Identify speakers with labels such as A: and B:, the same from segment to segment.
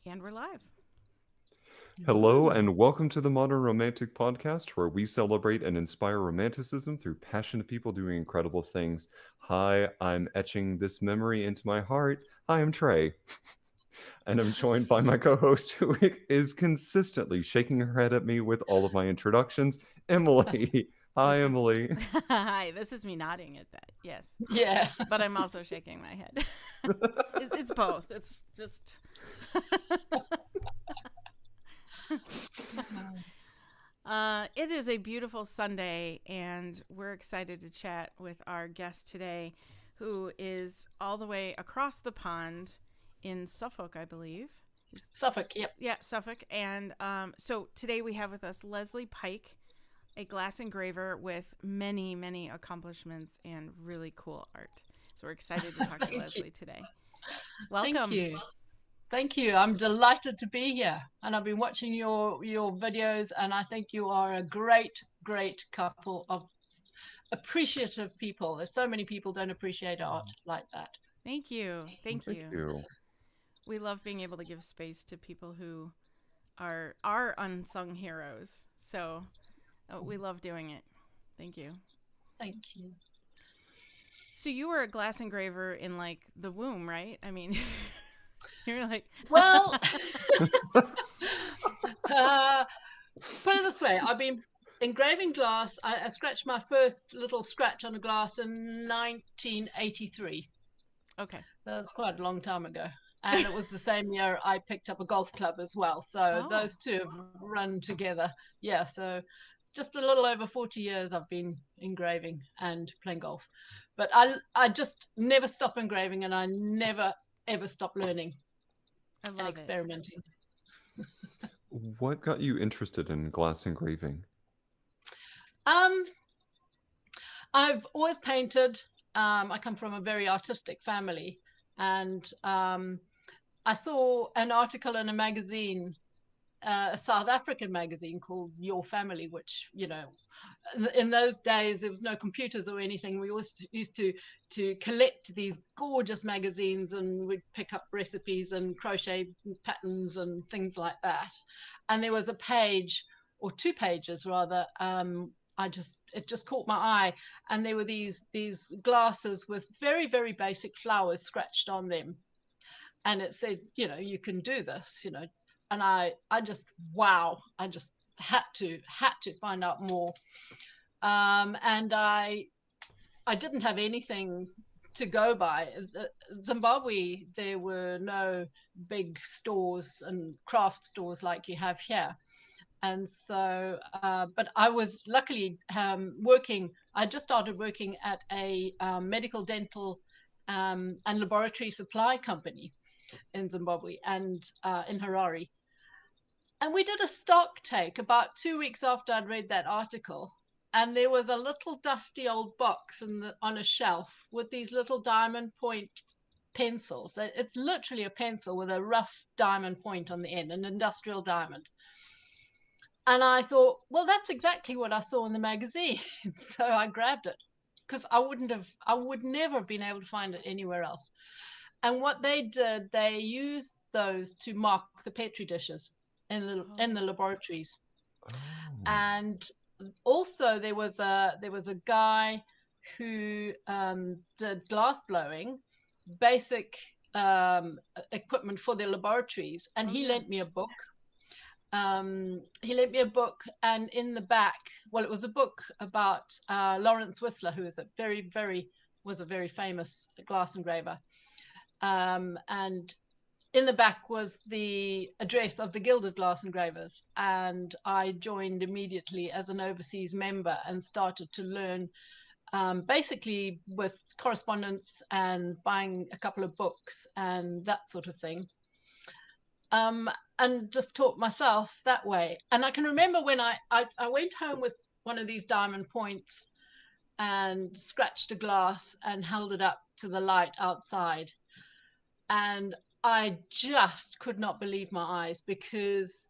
A: And we're live.
B: Hello, and welcome to the Modern Romantic Podcast, where we celebrate and inspire romanticism through passionate people doing incredible things. Hi, I'm etching this memory into my heart. Hi, I'm Trey, and I'm joined by my co host, who is consistently shaking her head at me with all of my introductions, Emily. Hi,
A: This is
B: Emily.
A: hi. This is me nodding at that. Yes,
C: Yeah.
A: but I'm also shaking my head. It's both. It's just. It is a beautiful Sunday, and we're excited to chat with our guest today, who is all the way across the pond in Suffolk, I believe.
C: Suffolk, yep.
A: Yeah, Suffolk. And so today we have with us Lesley Pyke, a glass engraver with many, many accomplishments and really cool art. So we're excited to talk to Lesley today. Welcome.
C: Thank you. Thank you. I'm delighted to be here. And I've been watching your videos, and I think you are a great, great couple of appreciative people. There's so many people don't appreciate art like that.
A: Thank you. Thank
B: Thank
A: you.
B: you.
A: We love being able to give space to people who are unsung heroes. So we love doing it. Thank you.
C: Thank you.
A: So you were a glass engraver in like the womb, right? I mean, you're like,
C: Well, put it this way, I've been engraving glass. I scratched my first little scratch on a glass in 1983.
A: Okay.
C: That's quite a long time ago. And it was the same year I picked up a golf club as well. So those two have run together. Yeah, so just a little over 40 years I've been engraving and playing golf. But I just never stop engraving, and I never, ever stop learning and experimenting.
B: What got you interested in glass engraving?
C: I've always painted. I come from a very artistic family, and I saw an article in a magazine, a South African magazine called Your Family, which, you know, in those days there was no computers or anything. We always used to collect these gorgeous magazines, and we'd pick up recipes and crochet patterns and things like that. And there was a page, or 2 pages rather, it just caught my eye, and there were these glasses with very, very basic flowers scratched on them, and it said, you know, you can do this, you know. And I just, wow, I just had to find out more. And I didn't have anything to go by. Zimbabwe, there were no big stores and craft stores like you have here. And so, but I was luckily working. I just started working at a medical, dental, and laboratory supply company in Zimbabwe and in Harare. And we did a stock take about 2 weeks after I'd read that article. And there was a little dusty old box on a shelf with these little diamond point pencils. It's literally a pencil with a rough diamond point on the end, an industrial diamond. And I thought, well, that's exactly what I saw in the magazine. So I grabbed it, because I would never have been able to find it anywhere else. And what they did, they used those to mark the petri dishes in the laboratories. And also there was a guy who did glass blowing, basic equipment for their laboratories, and he lent me a book. He lent me a book, and in the back, well, it was a book about Lawrence Whistler, who is a very famous glass engraver. And in the back was the address of the Gilded Glass Engravers, and I joined immediately as an overseas member and started to learn, basically with correspondence and buying a couple of books and that sort of thing. And just taught myself that way. And I can remember when I went home with one of these diamond points and scratched a glass and held it up to the light outside. And I just could not believe my eyes, because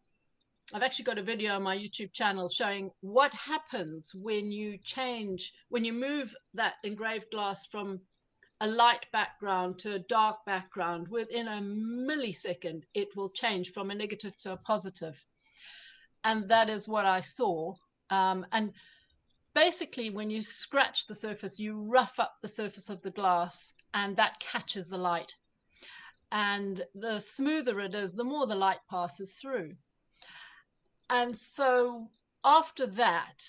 C: I've actually got a video on my YouTube channel showing what happens when you move that engraved glass from a light background to a dark background, within a millisecond, it will change from a negative to a positive. And that is what I saw. And basically, when you scratch the surface, you rough up the surface of the glass, and that catches the light. And the smoother it is, the more the light passes through. And so after that,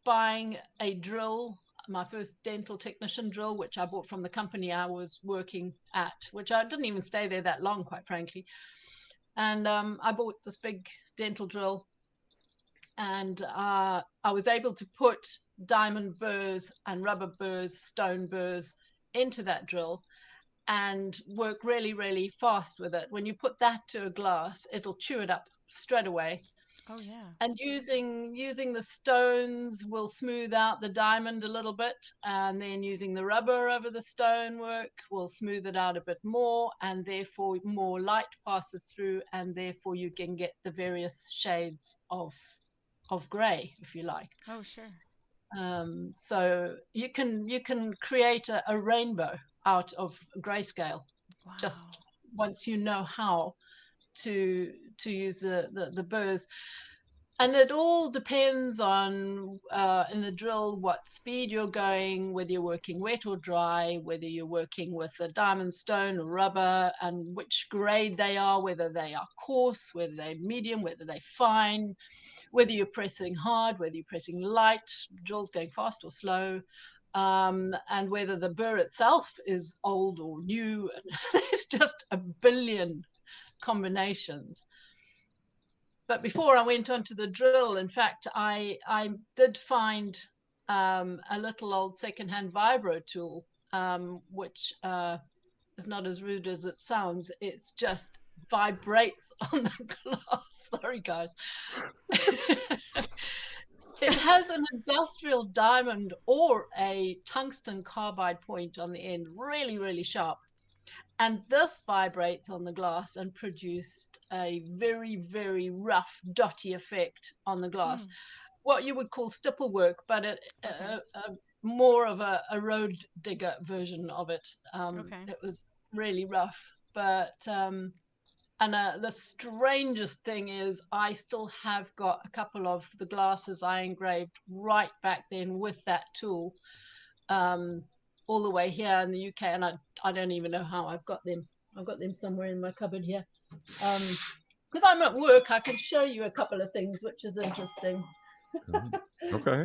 C: buying a drill, my first dental technician drill, which I bought from the company I was working at, which I didn't even stay there that long, quite frankly. And I bought this big dental drill, and I was able to put diamond burrs and rubber burrs, stone burrs into that drill and work really, really fast with it. When you put that to a glass, it'll chew it up straight away.
A: Oh yeah.
C: And using the stones will smooth out the diamond a little bit, and then using the rubber over the stonework will smooth it out a bit more, and therefore more light passes through, and therefore you can get the various shades of gray, if you like.
A: Oh sure.
C: So you can create a rainbow out of grayscale.
A: Wow.
C: Just once you know how to use the burrs. And it all depends on, in the drill, what speed you're going, whether you're working wet or dry, whether you're working with a diamond, stone, or rubber, and which grade they are, whether they are coarse, whether they're medium, whether they're fine, whether you're pressing hard, whether you're pressing light, drill's going fast or slow, and whether the burr itself is old or new. It's just a billion combinations. But before I went on to the drill, in fact, I did find a little old secondhand vibro tool, which is not as rude as it sounds. It's just vibrates on the glass. Sorry, guys. It has an industrial diamond or a tungsten carbide point on the end, really, really sharp. And this vibrates on the glass and produced a very, very rough, dotty effect on the glass. What you would call stipple work, but more of a road digger version of it. It was really rough. But the strangest thing is I still have got a couple of the glasses I engraved right back then with that tool. All the way here in the UK, and I don't even know how I've got them. I've got them somewhere in my cupboard here. Because I'm at work, I can show you a couple of things, which is interesting.
B: Okay.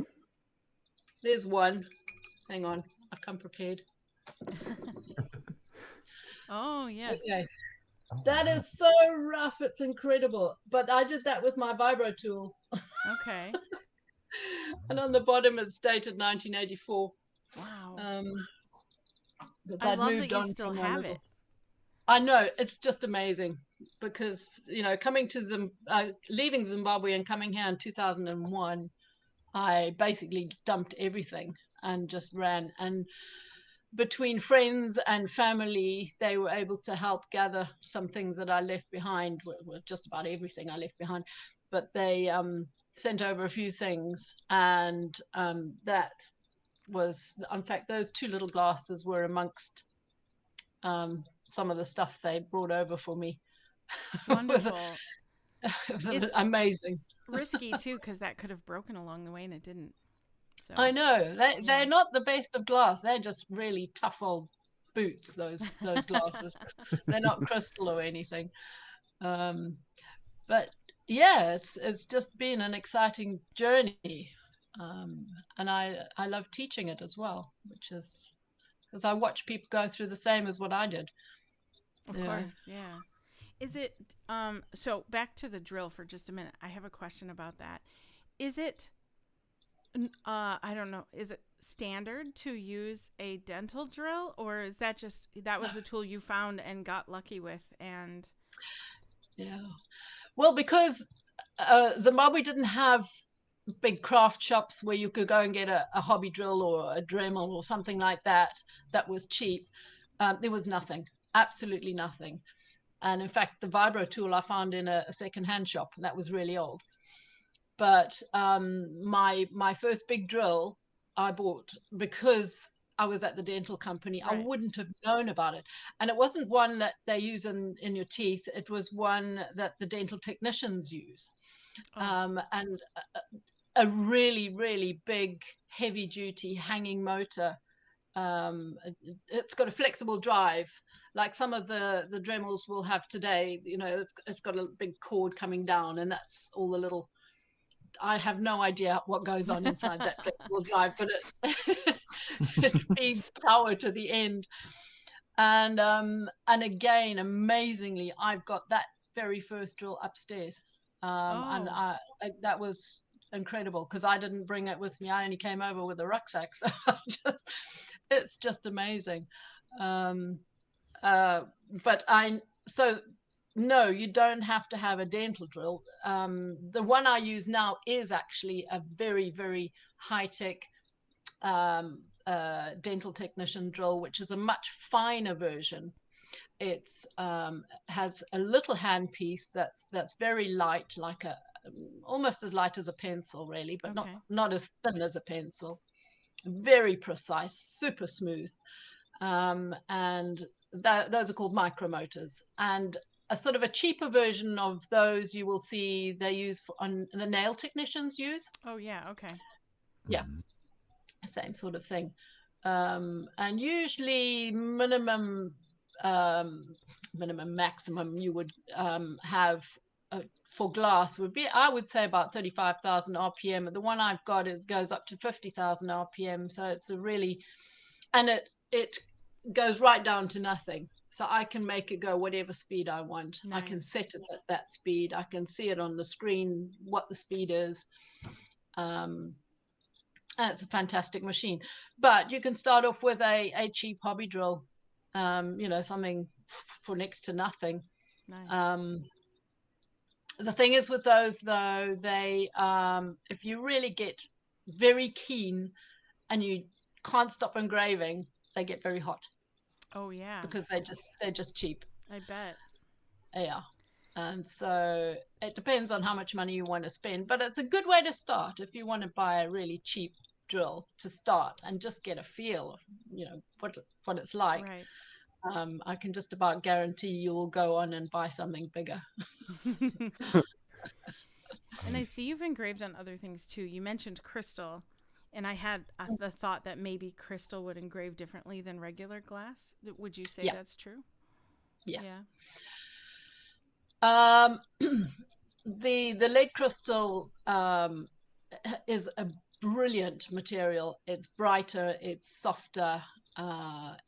C: There's one. Hang on, I've come prepared.
A: Oh, yes.
C: Okay. That is so rough, it's incredible. But I did that with my vibro tool.
A: Okay.
C: And on the bottom, it's dated 1984.
A: Wow.
C: I
A: love that you still have it.
C: I know, it's just amazing because, coming to leaving Zimbabwe and coming here in 2001, I basically dumped everything and just ran. And between friends and family, they were able to help gather some things that I left behind, well, just about everything I left behind. But they sent over a few things, and that was, in fact, those two little glasses were amongst some of the stuff they brought over for me.
A: Wonderful.
C: It was amazing.
A: Risky too, because that could have broken along the way, and it didn't. So,
C: I know they're not the best of glass. They're just really tough old boots. Those glasses. They're not crystal or anything. But yeah, it's just been an exciting journey. And I love teaching it as well, which is because I watch people go through the same as what I did.
A: Of course, yeah. Is it so back to the drill for just a minute? I have a question about that. Is it I don't know, is it standard to use a dental drill, or is that was the tool you found and got lucky with? And
C: yeah, well, because Zimbabwe didn't have big craft shops where you could go and get a hobby drill or a Dremel or something like that was cheap. There was nothing, absolutely nothing. And in fact, the vibro tool I found in a second-hand shop, and that was really old. But my first big drill I bought because I was at the dental company, I
A: Right.
C: wouldn't have known about it. And it wasn't one that they use in your teeth. It was one that the dental technicians use.
A: Oh.
C: And a really, really big, heavy duty hanging motor. It's got a flexible drive, like some of the Dremels will have today. It's got a big cord coming down, and that's all the little. I have no idea what goes on inside that flexible drive, but it feeds power to the end. And again, amazingly, I've got that very first drill upstairs. And
A: Oh.
C: that was incredible because I didn't bring it with me. I only came over with a rucksack, so it's just amazing. Um, but so no, you don't have to have a dental drill. The one I use now is actually a very, very high tech dental technician drill, which is a much finer version. It's has a little handpiece that's very light, like almost as light as a pencil, really, but
A: Okay.
C: not as thin as a pencil. Very precise, super smooth, and those are called micromotors. And a sort of a cheaper version of those you will see they use on the nail technicians use.
A: Oh yeah. Okay.
C: Yeah, same sort of thing. And usually maximum you would have for glass would be, I would say, about 35,000 RPM. The one I've got, it goes up to 50,000 RPM. So it's a really, and it goes right down to nothing. So I can make it go whatever speed I want.
A: Nice.
C: I can set it at that speed. I can see it on the screen, what the speed is. And it's a fantastic machine. But you can start off with a cheap hobby drill, something for next to nothing.
A: Nice.
C: The thing is with those, though, they if you really get very keen and you can't stop engraving, they get very hot
A: Oh yeah.
C: because they're just cheap.
A: I bet.
C: Yeah. And so it depends on how much money you want to spend, but it's a good way to start if you want to buy a really cheap drill to start and just get a feel of what it's like.
A: Right.
C: I can just about guarantee you will go on and buy something bigger.
A: And I see you've engraved on other things too. You mentioned crystal, and I had the thought that maybe crystal would engrave differently than regular glass. Would you say
C: Yeah.
A: that's true?
C: Yeah.
A: Yeah.
C: The lead crystal is a brilliant material. It's brighter, it's softer,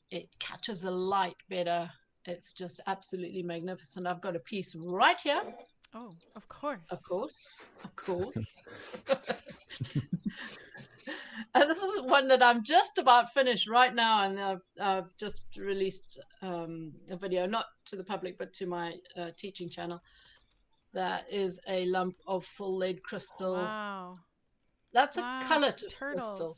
C: it catches the light better. It's just absolutely magnificent. I've got a piece right here.
A: Oh, of course.
C: Of course. Of course. And this is one that I'm just about finished right now, and I've just released a video, not to the public, but to my teaching channel. That is a lump of full lead crystal.
A: Wow.
C: That's
A: Wow.
C: a colored
A: Turtles.
C: crystal.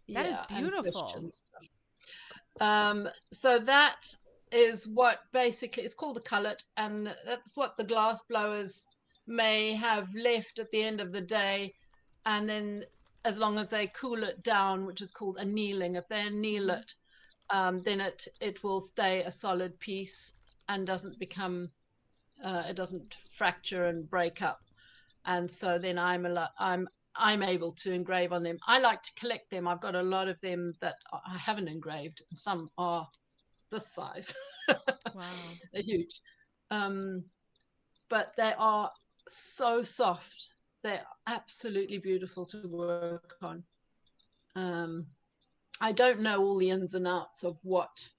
A: That is beautiful.
C: And stuff. So that is what basically, it's called the cullet, and that's what the glass blowers may have left at the end of the day. And then as long as they cool it down, which is called annealing, if they anneal it, then it will stay a solid piece and doesn't become, it doesn't fracture and break up. And so then I'm able to engrave on them. I like to collect them. I've got a lot of them that I haven't engraved. Some are this size.
A: Wow.
C: They're huge. But they are so soft. They're absolutely beautiful to work on. I don't know all the ins and outs of what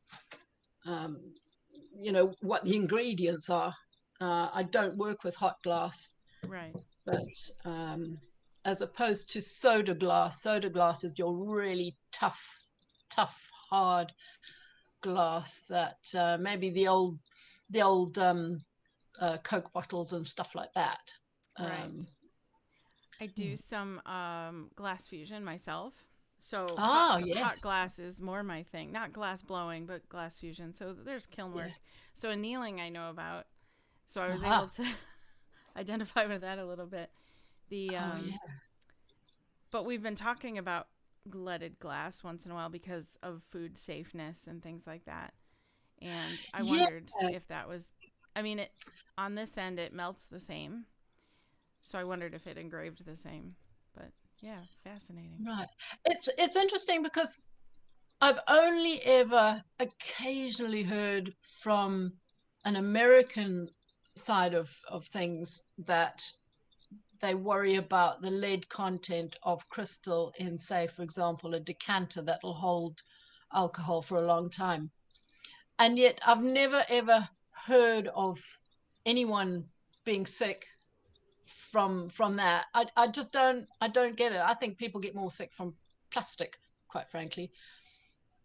C: what the ingredients are. I don't work with hot glass.
A: Right.
C: But as opposed to soda glass is your really tough, hard glass that maybe the old Coke bottles and stuff like that.
A: Right. I do some glass fusion myself. So
C: yes.
A: hot glass is more my thing. Not glass blowing, but glass fusion. So there's kiln work. Yeah. So annealing I know about. So I was able to identify with that a little bit. But we've been talking about leaded glass once in a while because of food safeness and things like that. And I
C: Yeah.
A: wondered if that was, I mean, on this end it melts the same. So I wondered if it engraved the same. But yeah, fascinating.
C: Right. It's interesting because I've only ever occasionally heard from an American side of things that they worry about the lead content of crystal in, say, for example, a decanter that will hold alcohol for a long time. And yet I've never ever heard of anyone being sick from that. I just don't get it. I think people get more sick from plastic, quite frankly.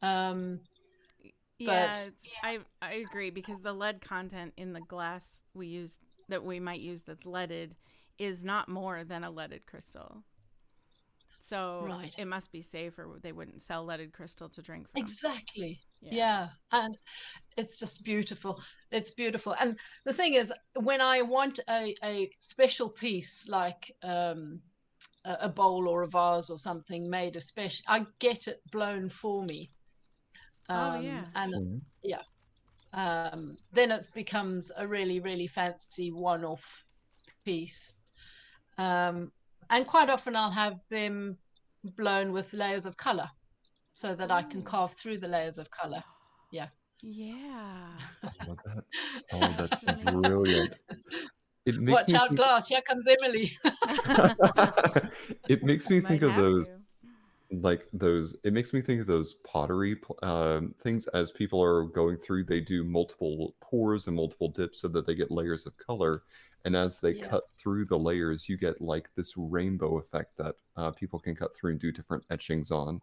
A: Yeah,
C: But
A: I agree because the lead content in the glass we use that we might use that's leaded is not more than a leaded crystal. So
C: right,
A: it must be safe or they wouldn't sell leaded crystal to drink from.
C: exactly.
A: Yeah.
C: Yeah, and it's just beautiful. It's beautiful. And the thing is, when I want a special piece like a bowl or a vase or something made especially, I get it blown for me.
A: Oh yeah.
C: And
B: Mhm.
C: yeah, then it becomes a really, really fancy one-off piece. Um, and quite often I'll have them blown with layers of color so that I can
A: Ooh.
C: carve through the layers of color. Yeah.
A: Yeah.
B: That's
A: That's amazing.
B: brilliant. It makes
C: Watch
B: me
C: out,
B: think.
C: glass. Here comes Emily.
B: It makes
A: I
B: me
A: might
B: think of
A: have
B: those,
A: to.
B: like those. It makes me think of those pottery things. As people are going through, they do multiple pours and multiple dips so that they get layers of color. And as they
C: Yeah.
B: cut through the layers, you get like this rainbow effect that people can cut through and do different etchings on.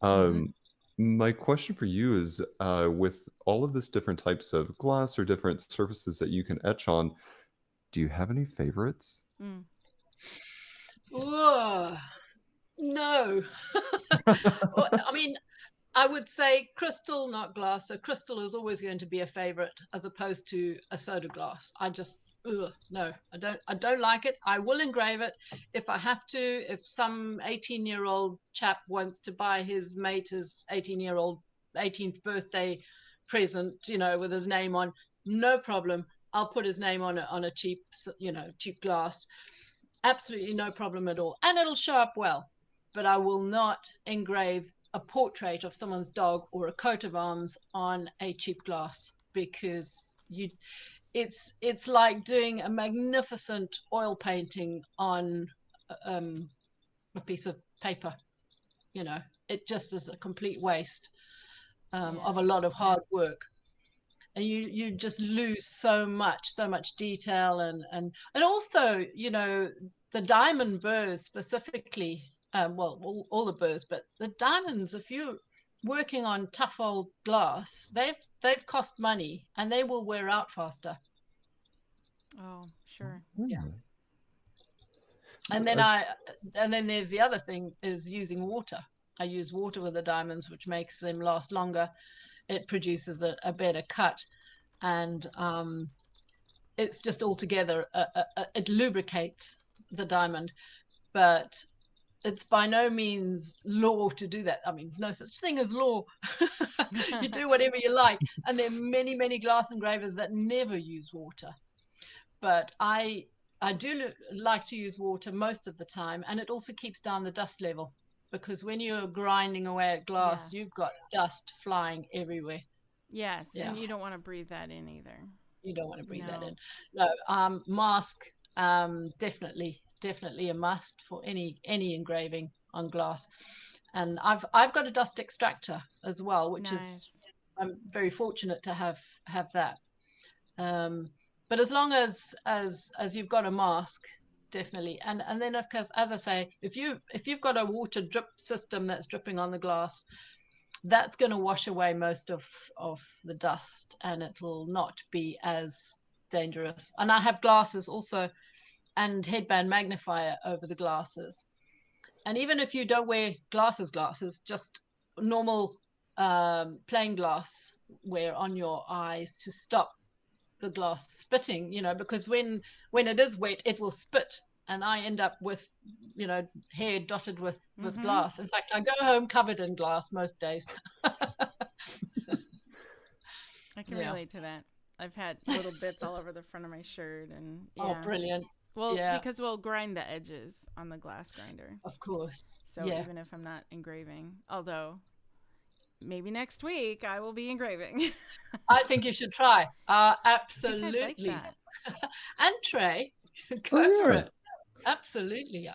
C: Hmm.
B: Um, my question for you is, with all of this different types of glass or different surfaces that you can etch on, do you have any favorites?
A: Mm.
C: Whoa. No. I mean, I would say crystal, not glass. So crystal is always going to be a favorite as opposed to a soda glass. I just no, I don't like it. I will engrave it if I have to. If some 18-year-old chap wants to buy his mate's 18-year-old 18th birthday present, with his name on, no problem. I'll put his name on a cheap, cheap glass. Absolutely no problem at all. And it'll show up well. But I will not engrave a portrait of someone's dog or a coat of arms on a cheap glass because it's like doing a magnificent oil painting on a piece of paper. It just is a complete waste
A: Yeah.
C: of a lot of hard work, and you just lose so much detail, and also the diamond burrs specifically, well, all the burrs, but the diamonds, if you're working on tough old glass, they've cost money and they will wear out faster.
A: Oh, sure.
C: Yeah.
B: Hmm.
C: And then
B: Uh,
C: there's the other thing is using water. I use water with the diamonds, which makes them last longer. It produces a better cut, and it's just altogether it lubricates the diamond, but it's by no means law to do that. I mean, there's no such thing as law. You do whatever you like, and there are many glass engravers that never use water, but I do like to use water most of the time, and it also keeps down the dust level, because when you're grinding away at
A: Yeah.
C: glass, you've got dust flying everywhere.
A: Yes,
C: Yeah,
A: and you don't want to breathe that in either.
C: you don't want to breathe that
A: No.
C: in. No, mask, definitely a must for any engraving on glass. And I've got a dust extractor as well, which is,
A: Nice.
C: I'm very fortunate to have that. But as long as you've got a mask, definitely. And then of course, as I say, if you've got a water drip system that's dripping on the glass, that's going to wash away most of the dust, and it will not be as dangerous. And I have glasses also, and headband magnifier over the glasses. And even if you don't wear glasses, just normal plain glass wear on your eyes to stop the glass spitting, because when it is wet, it will spit, and I end up with, hair dotted with
A: Mhm.
C: glass. In fact, I go home covered in glass most days.
A: I can
C: Yeah.
A: relate to that. I've had little bits all over the front of my shirt, and
C: Oh,
A: yeah.
C: brilliant.
A: Well,
C: Yeah,
A: because we'll grind the edges on the glass grinder.
C: of course.
A: So
C: Yeah.
A: even if I'm not engraving, although maybe next week I will be engraving.
C: I think you should try.
A: I think I'd like
C: Absolutely.
A: that.
C: And Trey,
B: Oh,
C: go for
B: yeah.
C: it. Absolutely. Yeah.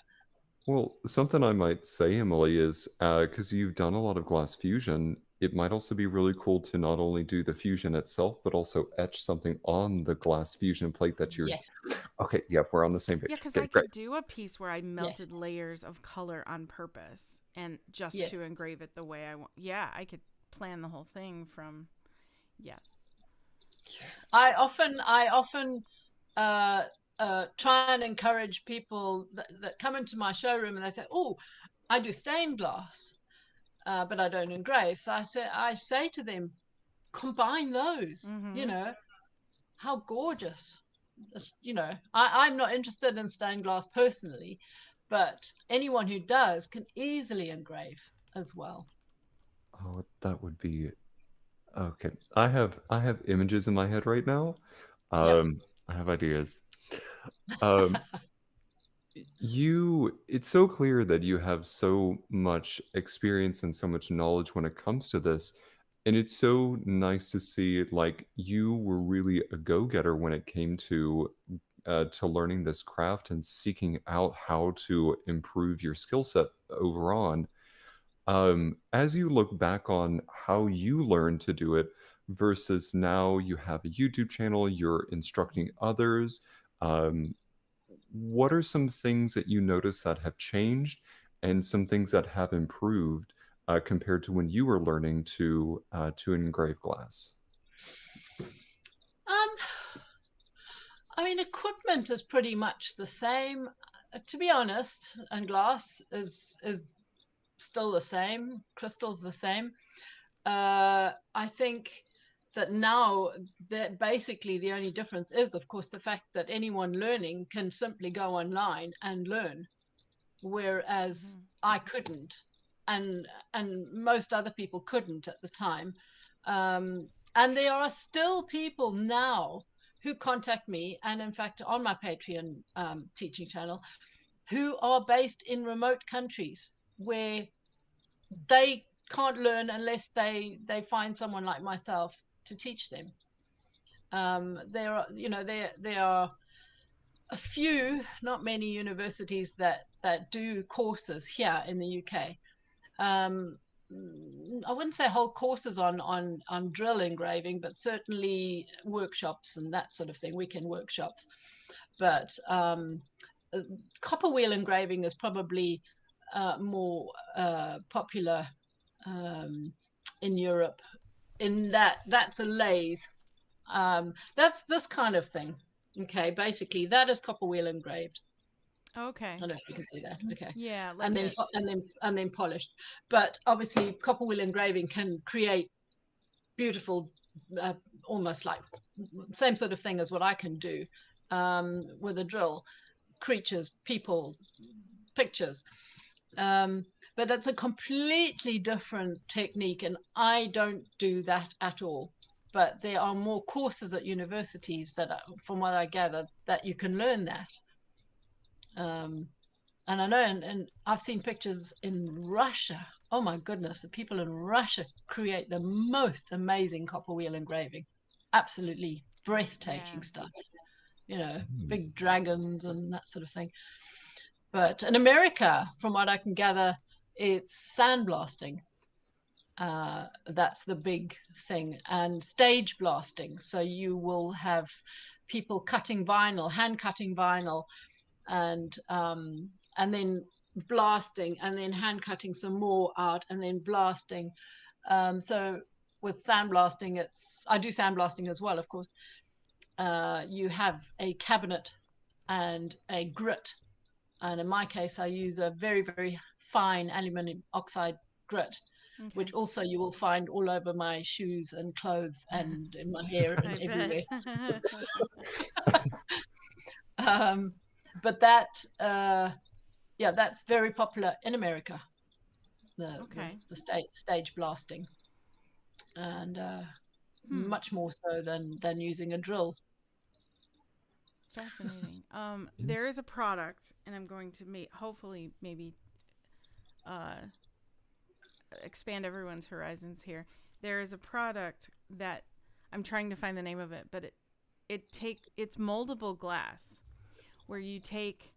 B: Well, something I might say, Emily, is because you've done a lot of glass fusion, it might also be really cool to not only do the fusion itself, but also etch something on the glass fusion plate that you're.
C: Yes.
B: Okay, yep, we're on the same
A: Yeah,
B: page.
A: because
B: Okay,
A: I
B: great.
A: could do a piece where I
C: Yes.
A: melted layers of color on purpose and just
C: Yes.
A: to engrave it the way I want. Yeah, I could plan the whole thing from. Yes.
C: I often try and encourage people that come into my showroom and they say, "Oh, I do stained glass, but I don't engrave." So I say to them, combine those.
A: Mm-hmm.
C: How gorgeous. I'm not interested in stained glass personally, but anyone who does can easily engrave as well.
B: Oh, that would be okay. I have images in my head right now.
C: Yep.
B: I have ideas. Um, it's so clear that you have so much experience and so much knowledge when it comes to this. And it's so nice to see like you were really a go-getter when it came to learning this craft and seeking out how to improve your skill set overall. As you look back on how you learned to do it versus now you have a YouTube channel, you're instructing others. Um, what are some things that you notice that have changed and some things that have improved compared to when you were learning to engrave glass?
C: Um, I mean, equipment is pretty much the same, to be honest, and glass is still the same. Crystal's the same. I think that now that basically the only difference is, of course, the fact that anyone learning can simply go online and learn, whereas I couldn't, and most other people couldn't at the time. And there are still people now who contact me, and in fact, on my Patreon teaching channel, who are based in remote countries where they can't learn unless they find someone like myself to teach them. There are a few, not many universities that do courses here in the UK. I wouldn't say whole courses on drill engraving, but certainly workshops and that sort of thing, weekend workshops. But copper wheel engraving is probably more popular in Europe. In that's a lathe. That's this kind of thing. Okay, basically that is copper wheel engraved.
A: Okay.
C: I don't know if you can see that. Okay.
A: Yeah, like
C: And then polished. But obviously copper wheel engraving can create beautiful, almost like same sort of thing as what I can do with a drill. Creatures, people, pictures. But that's a completely different technique, and I don't do that at all. But there are more courses at universities that, from what I gather, that you can learn that. And I know, and I've seen pictures in Russia. Oh my goodness, the people in Russia create the most amazing copper wheel engraving. Absolutely breathtaking stuff. Big dragons and that sort of thing. But in America, from what I can gather, it's sandblasting. That's the big thing, and stage blasting. So you will have people cutting vinyl, hand cutting vinyl, and then blasting, and then hand cutting some more out, and then blasting. So with sandblasting, I do sandblasting as well, of course. You have a cabinet and a grit, and in my case, I use a very, very fine aluminum oxide grit, which also you will find all over my shoes and clothes and in my hair and
A: I
C: everywhere.
A: bet.
C: but that that's very popular in America.
A: Okay.
C: The stage blasting, and much more so than using a drill.
A: Fascinating. There is a product, and I'm going to hopefully maybe uh, expand everyone's horizons here. There is a product that I'm trying to find the name of it, but it's moldable glass, where you take,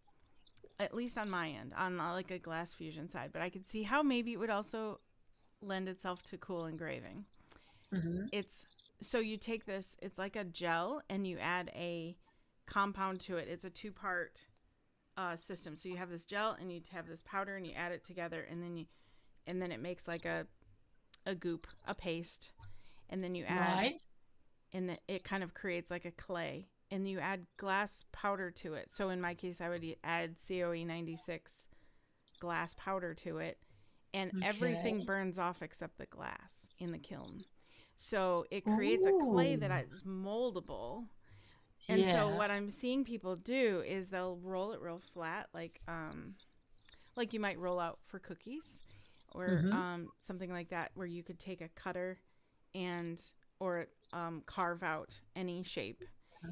A: at least on my end, on like a glass fusion side, but I could see how maybe it would also lend itself to cool engraving.
C: Mm-hmm.
A: It's so you take this, it's like a gel, and you add a compound to it. It's a two-part system. So you have this gel, and you have this powder, and you add it together, and then it makes like a goop, a paste, and then you add,
C: Right.
A: and it kind of creates like a clay, and you add glass powder to it. So in my case, I would add COE 96 glass powder to it, and everything
C: Okay.
A: burns off except the glass in the kiln. So it creates a clay that
C: Ooh.
A: is moldable. And so
C: Yeah.
A: what I'm seeing people do is they'll roll it real flat, like you might roll out for cookies, or
C: Mm-hmm.
A: something like that, where you could take a cutter and or carve out any shape,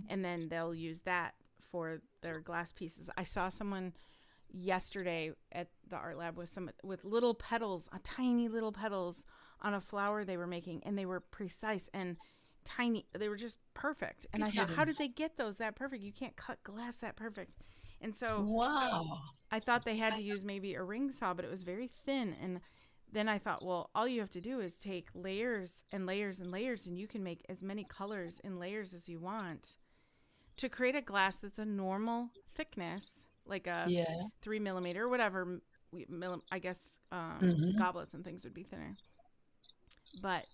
A: and then they'll use that for their glass pieces. I saw someone yesterday at the art lab with little petals, tiny little petals on a flower they were making, and they were precise and tiny. They were just perfect. And
C: Good
A: I thought, how did
C: heavens.
A: they get those that perfect? You can't cut glass that perfect. And so
C: Wow.
A: I thought they had to use maybe a ring saw, but it was very thin. And then I thought, well, all you have to do is take layers and layers and layers, and you can make as many colors in layers as you want to create a glass that's a normal thickness, like a
C: Yeah.
A: 3 millimeter or whatever. I guess
C: Mm-hmm.
A: goblets and things would be thinner. But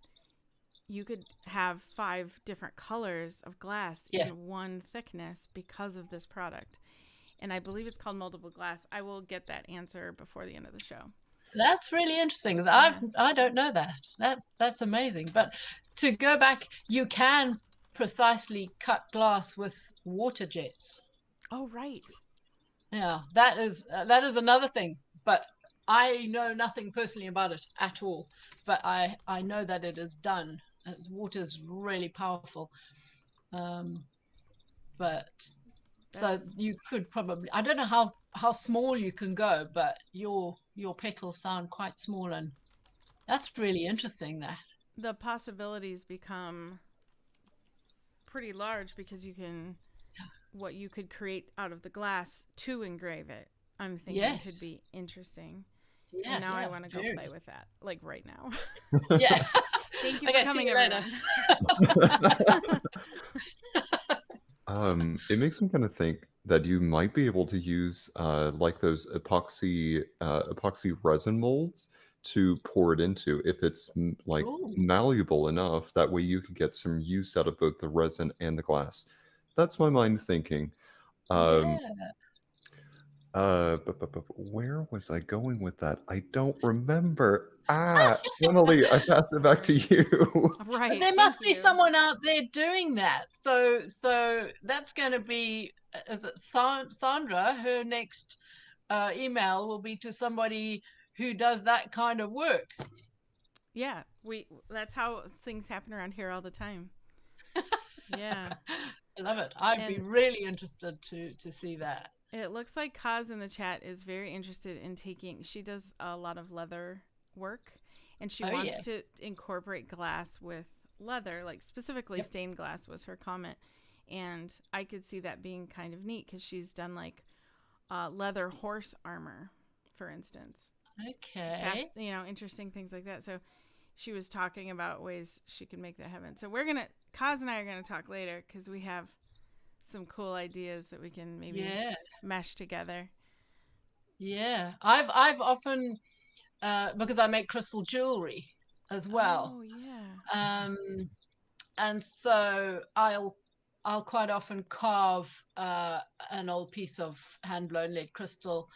A: you could have 5 different colors of glass
C: Yeah.
A: in one thickness because of this product. And I believe it's called moldable glass. I will get that answer before the end of the show.
C: That's really interesting, 'cause
A: Yeah.
C: I don't know that. That's amazing. But to go back, you can precisely cut glass with water jets.
A: Oh, right.
C: Yeah, that is another thing. But I know nothing personally about it at all. But I know that it is done. Water is really powerful. Um, but so
A: That's
C: you could probably, I don't know how small you can go, but your petals sound quite small, and that's really interesting there.
A: the possibilities become pretty large because you can what you could create out of the glass to engrave it. I'm thinking could
C: Yes.
A: be interesting. And
C: Yeah,
A: now I
C: yeah,
A: want to go play
C: very.
A: with that, like right now.
C: Yeah.
A: Thank you for
C: Okay, see
A: coming,
C: you later.
A: everyone.
B: It makes me kind of think that you might be able to use like those epoxy resin molds to pour it into if it's like
C: Oh,
B: malleable enough. That way you could get some use out of both the resin and the glass. That's my mind thinking. Um,
C: yeah.
B: but where was I going with that? I don't remember. Emily, I pass it back to you.
A: Right.
C: There
A: Thank
C: must be
A: you.
C: someone out there doing that. So that's going to be, is it Sandra? Her next email will be to somebody who does that kind of work.
A: Yeah, that's how things happen around here all the time. Yeah.
C: I love it. I'd be
A: And
C: really interested to see that.
A: it looks like Kaz in the chat is very interested in she does a lot of leather work, and she
C: Oh yeah.
A: wants to incorporate glass with leather, like specifically
C: Yep.
A: stained glass was her comment. And I could see that being kind of neat because she's done like leather horse armor, for instance.
C: Okay.
A: Interesting things like that. So she was talking about ways she could make that happen. So Kaz and I are gonna talk later because we have some cool ideas that we can maybe
C: Yeah.
A: mesh together.
C: Yeah. I've often because I make crystal jewelry as well.
A: Oh yeah.
C: Um, and so I'll quite often carve an old piece of hand blown lead crystal,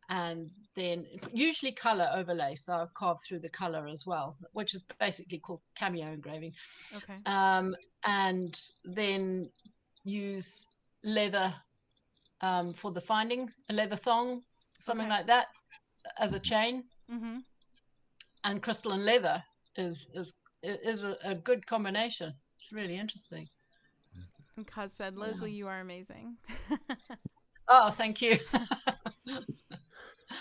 C: and then usually color overlay. So I'll carve through the color as well, which is basically called cameo engraving.
A: Okay.
C: And then use leather for the finding, a leather thong, something
A: Okay.
C: like that, as a chain.
A: Mm-hmm.
C: And crystal and leather is a good combination. It's really interesting.
A: And Kaz said,
C: Yeah.
A: Lesley, you are amazing.
C: Oh, thank you.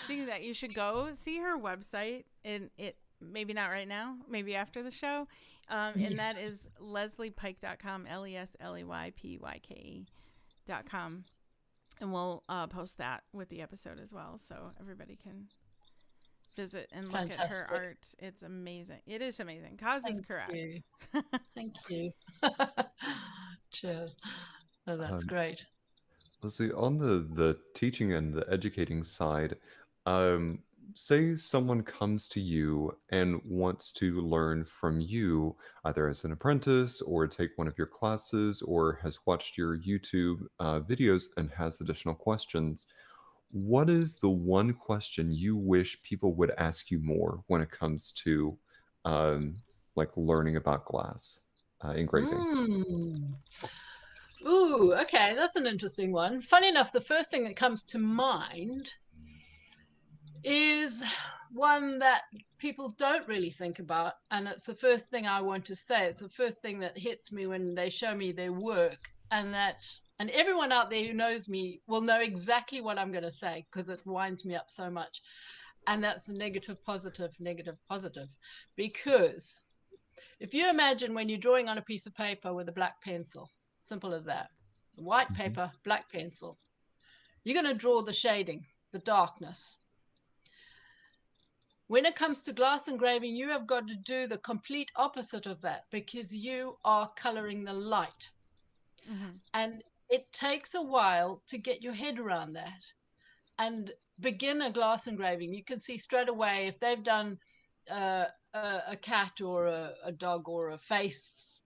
A: Speaking of that, you should go see her website. And it maybe not right now, maybe after the show. And that is lesliepyke.com, LesleyPyke.com. And we'll post that with the episode as well, so everybody can visit and look at her
C: Fantastic.
A: art. It's amazing. It is amazing. Kaz is
C: Thank
A: correct.
C: you. Thank you. Cheers. Oh, that's
B: Um,
C: great.
B: Lesley, on the teaching and the educating side, um, say someone comes to you and wants to learn from you, either as an apprentice or take one of your classes, or has watched your YouTube videos and has additional questions. What is the one question you wish people would ask you more when it comes to um, like learning about glass engraving?
C: Mm. Ooh, okay, that's an interesting one. Funny enough, the first thing that comes to mind is one that people don't really think about, and it's the first thing I want to say. It's the first thing that hits me when they show me their work, and everyone out there who knows me will know exactly what I'm going to say because it winds me up so much. And that's negative, positive, negative, positive. Because if you imagine when you're drawing on a piece of paper with a black pencil, simple as that, white
B: Mhm.
C: paper, black pencil, you're going to draw the shading, the darkness. When it comes to glass engraving, you have got to do the complete opposite of that because you are coloring the light.
A: Mm-hmm.
C: And it takes a while to get your head around that. And beginner glass engraving, you can see straight away if they've done a cat or a dog or a face,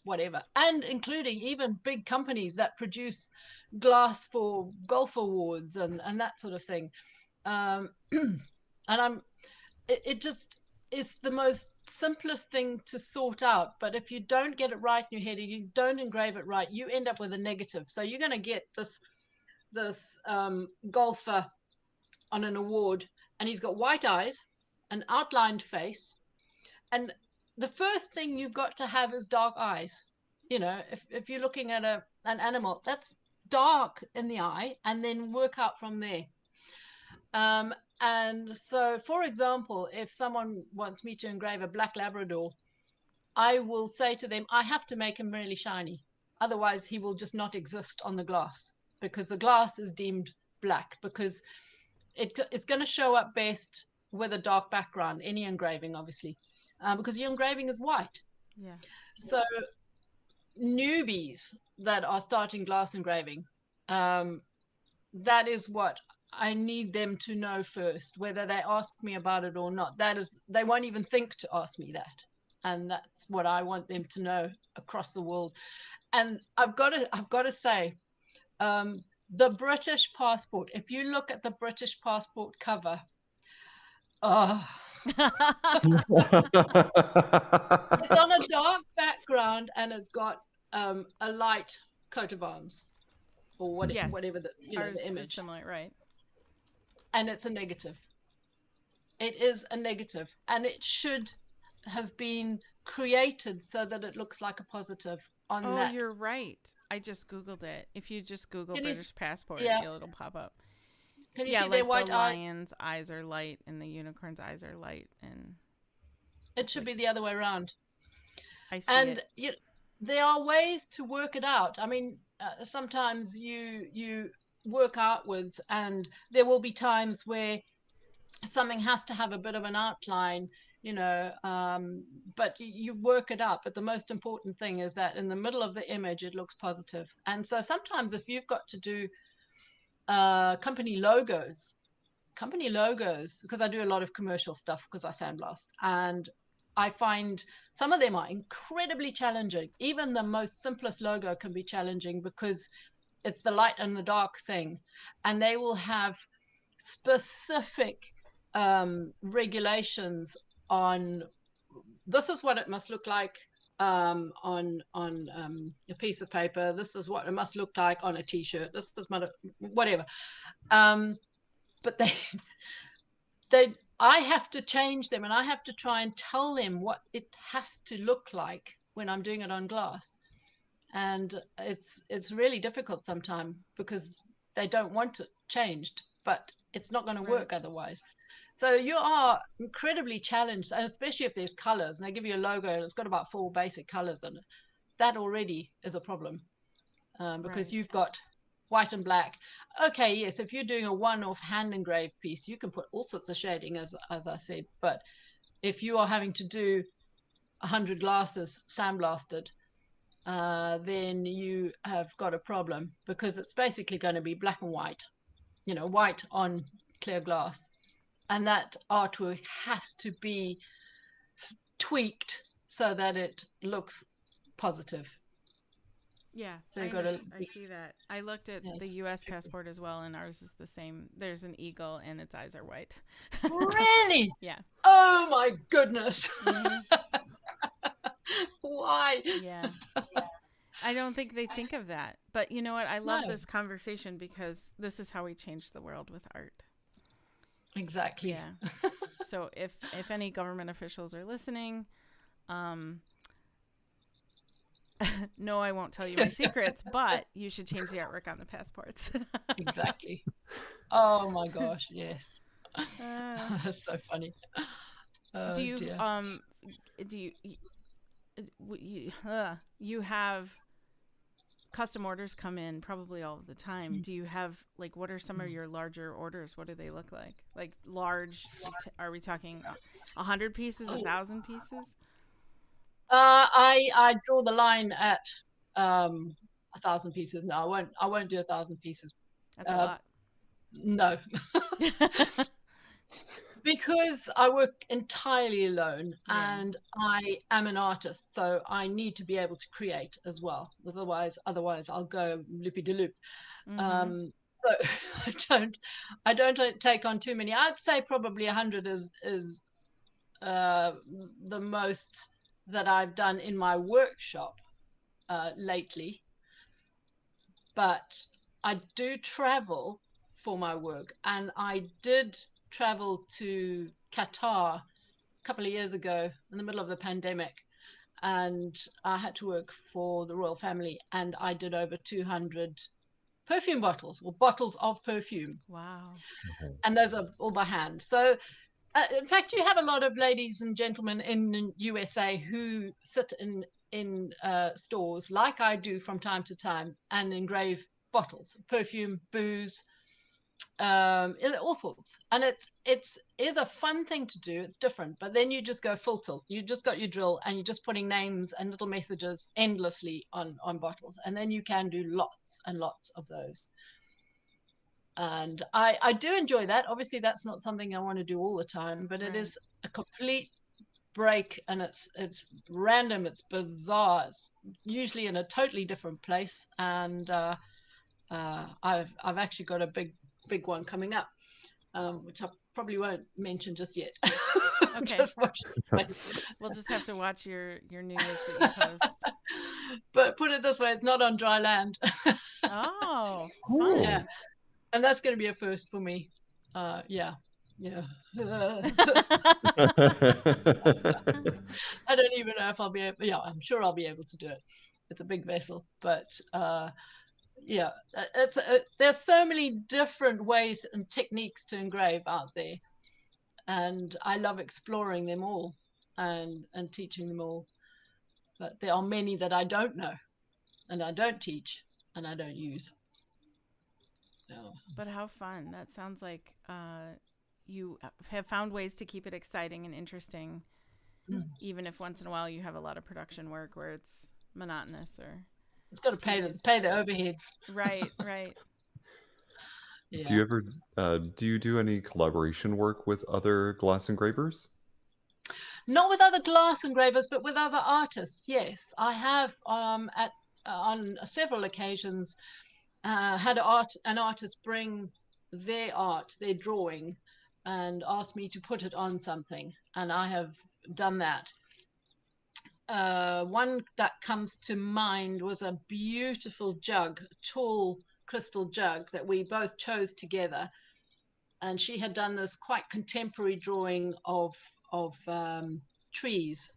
C: whatever, and including even big companies that produce glass for golf awards and that sort of thing. And it just is the most simplest thing to sort out. But if you don't get it right in your head and you don't engrave it right, you end up with a negative. So you're going to get this golfer on an award, and he's got white eyes, an outlined face, and the first thing you've got to have is dark eyes. You know, if you're looking at an animal, that's dark in the eye, and then work out from there. And so, for example, if someone wants me to engrave a black Labrador, I will say to them, I have to make him really shiny. Otherwise, he will just not exist on the glass because the glass is deemed black because it's going to show up best with a dark background, any engraving, obviously, because your engraving is white.
A: Yeah.
C: So newbies that are starting glass engraving, that is what I need them to know first, whether they ask me about it or not. That is, they won't even think to ask me that. And that's what I want them to know across the world. And I've got to say, the British passport, if you look at the British passport cover, oh, it's on a dark background and it's got a light coat of arms or
A: Yes.
C: whatever the,
A: Ours
C: the
A: is
C: image.
A: similar, right?
C: And it's a negative. It is a negative, and it should have been created so that it looks like a positive on
A: Oh,
C: that.
A: you're right. I just Googled it. If you just Google
C: Can you,
A: British passport,
C: yeah,
A: it'll pop up.
C: can you
A: Yeah,
C: see their
A: like
C: white
A: the
C: eyes?
A: lion's eyes are light and the unicorn's eyes are light, and
C: It should be the other way around.
A: I see
C: And
A: it.
C: there are ways to work it out. I mean, sometimes you work outwards, and there will be times where something has to have a bit of an outline, but you work it up. But the most important thing is that in the middle of the image, it looks positive. And so sometimes if you've got to do company logos, because I do a lot of commercial stuff because I sandblast, and I find some of them are incredibly challenging. Even the most simplest logo can be challenging because it's the light and the dark thing, and they will have specific regulations on this is what it must look like on a piece of paper. This is what it must look like on a T-shirt. This is whatever. But I have to change them, and I have to try and tell them what it has to look like when I'm doing it on glass. And it's really difficult sometimes because they don't want it changed, but it's not going to work otherwise. So you are incredibly challenged, and especially if there's colors, and they give you a logo and it's got about 4 basic colors in it. That already is a problem, because you've got white and black. Okay, yes, if you're doing a one-off hand engraved piece, you can put all sorts of shading, as I said. But if you are having to do 100 glasses sandblasted, then you have got a problem, because it's basically going to be black and white, white on clear glass. And that artwork has to be tweaked so that it looks positive.
A: Yeah,
C: so
A: I see that. I looked at the U.S. passport as well, and ours is the same. There's an eagle, and its eyes are white.
C: Really?
A: Yeah.
C: Oh my goodness. Why?
A: Yeah. I don't think they think of that. But you know what? I love this conversation, because this is how we change the world with art.
C: Exactly.
A: Yeah. So if any government officials are listening, no, I won't tell you my secrets, but you should change the artwork on the passports.
C: Exactly. Oh my gosh, yes. That's so funny. Oh,
A: do you
C: dear.
A: You have custom orders come in probably all of the time. Do you have, like, what are some of your larger orders? What do they look like? Like large, are we talking 100 pieces, 1,000 pieces?
C: I draw the line at 1,000 pieces. No, I won't do 1,000 pieces.
A: That's a lot.
C: No. Because I work entirely alone, and I am an artist, so I need to be able to create as well. Otherwise I'll go loopy-de-loop. So I don't take on too many. I'd say probably 100 is the most that I've done in my workshop lately. But I do travel for my work, and I did travel to Qatar a couple of years ago in the middle of the pandemic, and I had to work for the royal family, and I did over 200 perfume bottles, or bottles of perfume.
A: Wow.
C: And those are all by hand. So in fact, you have a lot of ladies and gentlemen in the USA who sit in stores, like I do from time to time, and engrave bottles, perfume, booze, all sorts. And it's a fun thing to do. It's different. But then you just go full tilt. You just got your drill, and you're just putting names and little messages endlessly on bottles. And then you can do lots and lots of those. And I do enjoy that. Obviously, that's not something I want to do all the time, but it is a complete break, and it's random, it's bizarre, it's usually in a totally different place. And I've actually got a big one coming up, which I probably won't mention just yet.
A: Okay.
C: Just watch the space.
A: We'll just have to watch your news that you post.
C: But put it this way, it's not on dry land.
A: Oh, fun.
C: Yeah. And that's going to be a first for me. Yeah. I don't even know if I'll be able. Yeah, I'm sure I'll be able to do it. It's a big vessel, but yeah, there's so many different ways and techniques to engrave out there, and I love exploring them all and teaching them all. But there are many that I don't know, and I don't teach, and I don't use.
A: But how fun. That sounds like you have found ways to keep it exciting and interesting, even if once in a while you have a lot of production work where it's monotonous, or
C: it's got to pay the overheads.
A: Right.
B: Yeah. Do you ever do any collaboration work with other glass engravers?
C: Not with other glass engravers, but with other artists. Yes, I have on several occasions had an artist bring their art, their drawing, and ask me to put it on something, and I have done that. one that comes to mind was a beautiful jug, a tall crystal jug that we both chose together. And she had done this quite contemporary drawing of trees,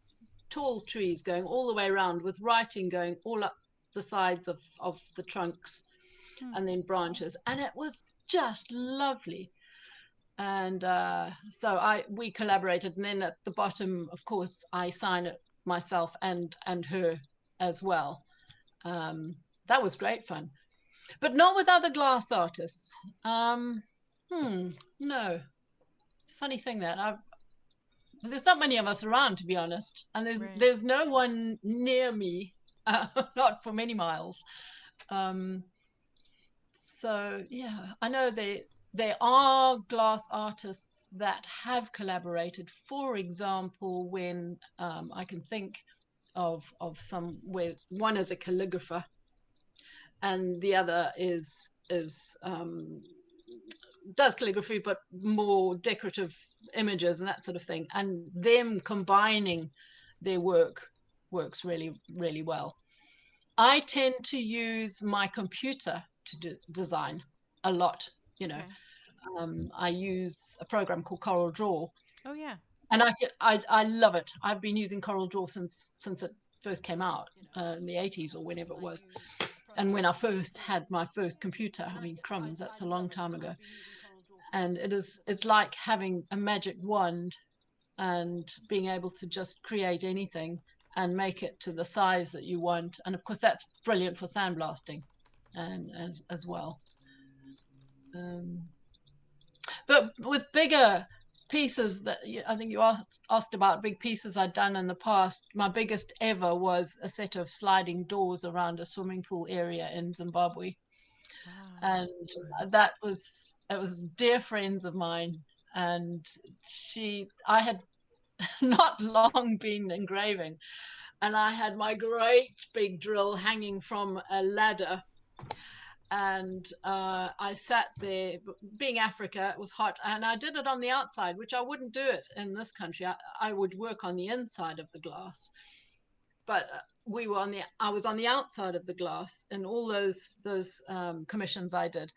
C: tall trees going all the way around, with writing going all up the sides of the trunks and then branches. And it was just lovely. And so we collaborated. And then at the bottom, of course, I sign it myself and her as well. That was great fun. But not with other glass artists. No. It's a funny thing that there's not many of us around, to be honest, and there's no one near me, not for many miles. So yeah, I know there are glass artists that have collaborated. For example, when I can think of some where one is a calligrapher, and the other is does calligraphy but more decorative images and that sort of thing, and them combining their works really, really well. I tend to use my computer to design a lot, you know. I use a program called Coral Draw.
A: Oh yeah.
C: And I love it. I've been using Coral Draw since it first came out in the 80s or whenever it was. And when I first had my first computer, I mean, crumbs, that's a long time ago. And it's like having a magic wand and being able to just create anything and make it to the size that you want. And of course, that's brilliant for sandblasting and as well. But with bigger pieces that I think you asked about, big pieces I'd done in the past, my biggest ever was a set of sliding doors around a swimming pool area in Zimbabwe. Wow. And it was dear friends of mine, and I had not long been engraving, and I had my great big drill hanging from a ladder. And I sat there, being Africa, it was hot, and I did it on the outside, which I wouldn't do it in this country. I would work on the inside of the glass, but I was on the outside of the glass, and all those commissions I did.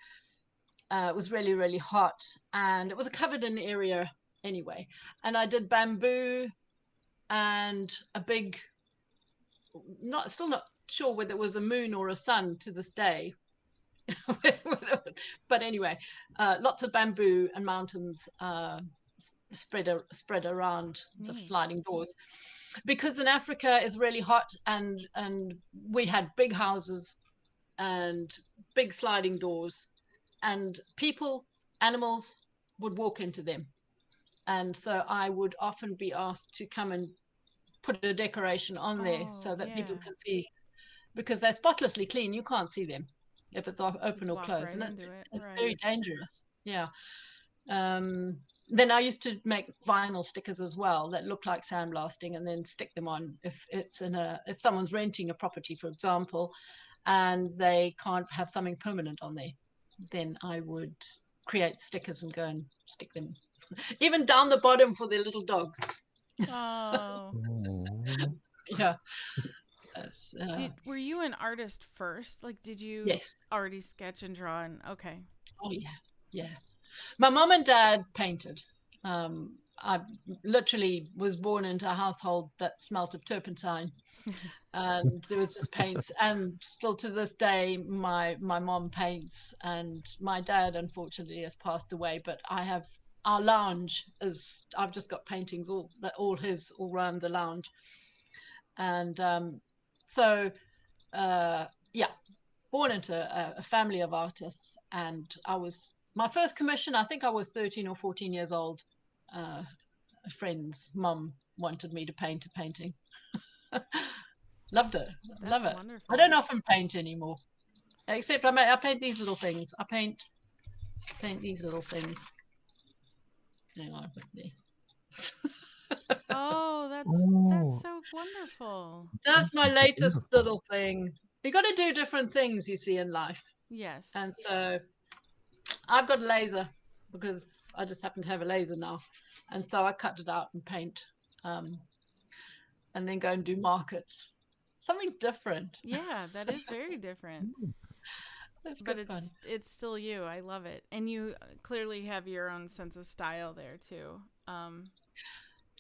C: It was really, really hot, and it was a covered in area anyway. And I did bamboo and a big, still not sure whether it was a moon or a sun to this day. But anyway, lots of bamboo and mountains spread around the sliding doors, because in Africa it's really hot, and we had big houses and big sliding doors, and people, animals would walk into them. And so I would often be asked to come and put a decoration on there so that people can see, because they're spotlessly clean. You can't see them if it's open or closed.
A: Right,
C: and it's very dangerous. Yeah. Then I used to make vinyl stickers as well that look like sandblasting, and then stick them on if someone's renting a property, for example, and they can't have something permanent on there. Then I would create stickers and go and stick them even down the bottom for their little dogs.
A: Oh.
C: Yeah.
A: Were you an artist first? Like, did you already sketch and draw? Okay.
C: Oh yeah. My mom and dad painted. I literally was born into a household that smelt of turpentine, and there was just paints. And still to this day, my mom paints, and my dad unfortunately has passed away. But I have our lounge I've just got paintings all around the lounge, and so born into a family of artists. And my first commission, I think I was 13 or 14 years old. A friend's mum wanted me to paint a painting. Loved it. Love it. Wonderful. I don't often paint anymore, except I paint these little things. I paint these little things. Hang on with me.
A: Oh, that's so wonderful.
C: That's my latest little thing. You got to do different things, you see, in life.
A: Yes.
C: And so I've got a laser, because I just happen to have a laser now, and so I cut it out and paint. and then go and do markets. Something different.
A: Yeah, that is very different.
C: That's
A: But
C: good fun.
A: it's still you. I love it. And you clearly have your own sense of style there too.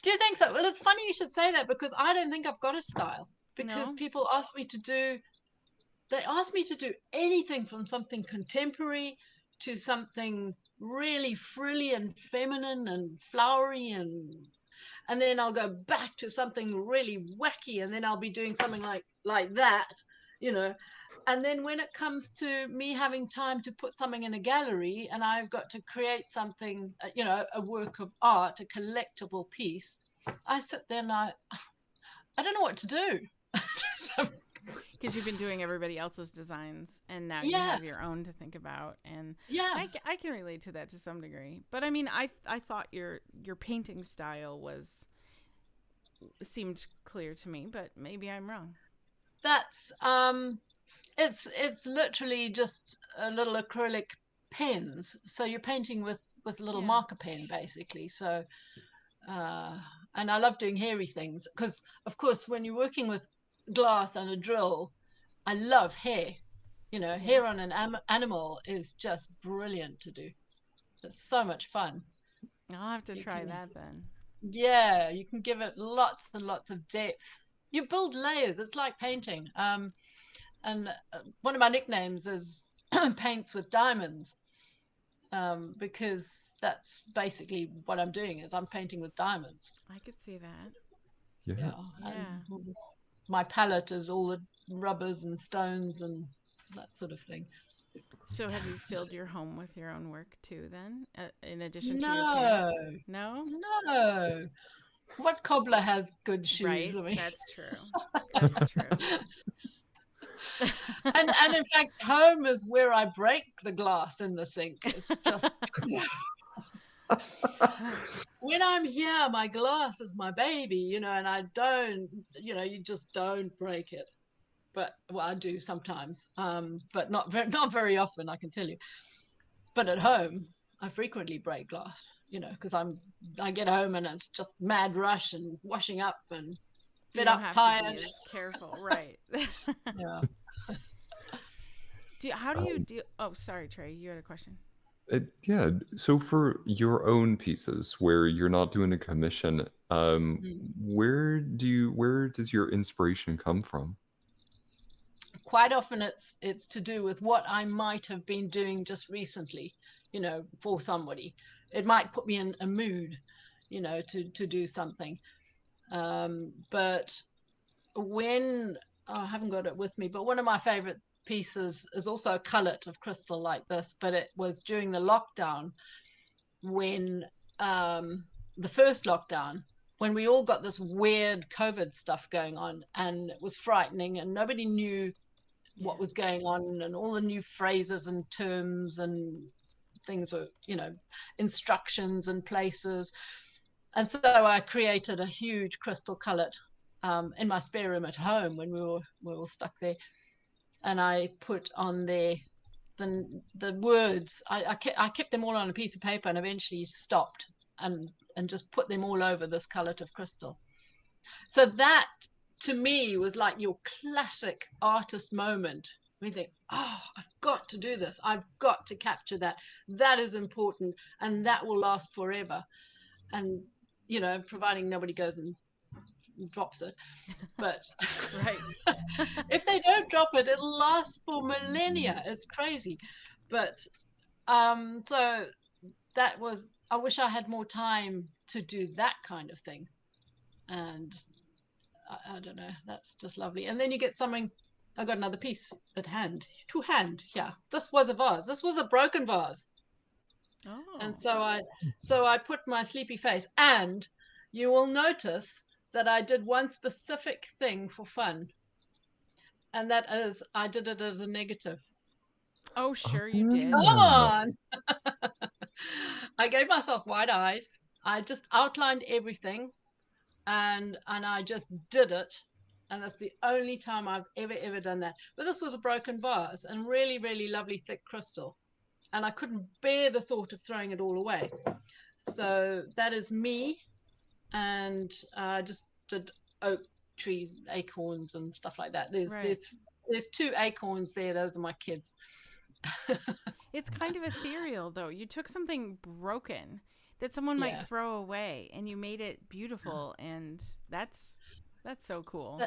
C: Do you think so? Well, it's funny you should say that, because I don't think I've got a style. Because
A: No?
C: people ask me to do, they ask me to do anything from something contemporary to something really frilly and feminine and flowery, and then I'll go back to something really wacky, and then I'll be doing something like that, you know. And then when it comes to me having time to put something in a gallery, and I've got to create something, you know, a work of art, a collectible piece, I sit there and I don't know what to do. So,
A: Because you've been doing everybody else's designs and now you
C: yeah,
A: have your own to think about. And
C: yeah.
A: I can relate to that to some degree. But I mean, I thought your painting style seemed clear to me, but maybe I'm wrong.
C: That's it's literally just a little acrylic pens. So you're painting with a little
A: Yeah.
C: marker pen, basically. So and I love doing hairy things, because of course when you're working with glass and a drill, I love hair. You know,
A: Yeah.
C: hair on an animal is just brilliant to do. It's so much fun.
A: I'll have to
C: You
A: try
C: can,
A: that then.
C: yeah, you can give it lots and lots of depth. You build layers. It's like painting. And one of my nicknames is paints with diamonds, because that's basically what I'm doing, is I'm painting with diamonds.
A: I could see that.
B: Yeah.
C: Yeah, and
A: Yeah.
C: my palette is all the rubbers and stones and that sort of thing.
A: So have you filled your home with your own work too then, in addition to your pins?
C: No,
A: No?
C: no. What cobbler has good shoes?
A: Right?
C: I mean,
A: That's true. That's true.
C: and in fact, home is where I break the glass in the sink. It's just when I'm here, my glass is my baby, you know, and I don't, you know, you just don't break it. But well, I do sometimes, but not very often, I can tell you. But at home, I frequently break glass, you know, because I get home and it's just mad rush and washing up and
A: You
C: fed
A: don't
C: up,
A: have to be
C: tired.
A: as careful, right?
C: Yeah.
A: How do you
B: Um,
A: deal? Oh, sorry, Trey. You had a question.
B: yeah. So for your own pieces where you're not doing a commission,
C: Mm.
B: where does your inspiration come from?
C: Quite often it's to do with what I might have been doing just recently, you know, for somebody. It might put me in a mood, you know, to do something. But when I haven't got it with me, but one of my favorite pieces is also a cullet of crystal like this, but it was during the lockdown, when the first lockdown, when we all got this weird COVID stuff going on, and it was frightening and nobody knew
A: Yeah.
C: what was going on, and all the new phrases and terms and things were, you know, instructions and places. And so I created a huge crystal cullet in my spare room at home when we were stuck there, and I put on there the words. I kept them all on a piece of paper, and eventually stopped and just put them all over this cullet of crystal. So that to me was like your classic artist moment. We think, oh, I've got to do this. I've got to capture that. That is important, and that will last forever. And you know, providing nobody goes and drops it. But
A: Right.
C: if they don't drop it, it'll last for millennia. It's crazy. But so that was, I wish I had more time to do that kind of thing. And I don't know, that's just lovely. And then you get something. I got another piece at hand, to hand. Yeah, this was a vase. This was a broken vase. And
A: Oh.
C: so I put my sleepy face, and you will notice that I did one specific thing for fun, and that is I did it as a negative.
A: Oh, sure you
C: Come
A: did.
B: Ah,
C: on. I gave myself wide eyes. I just outlined everything, and I just did it. And that's the only time I've ever done that. But this was a broken vase and really, really lovely thick crystal. And I couldn't bear the thought of throwing it all away. So that is me. And I just did trees, acorns and stuff like that. There's
A: Right.
C: there's 2 acorns there. Those are my kids.
A: It's kind of ethereal, though. You took something broken that someone might
C: Yeah.
A: throw away, and you made it beautiful, and that's so cool.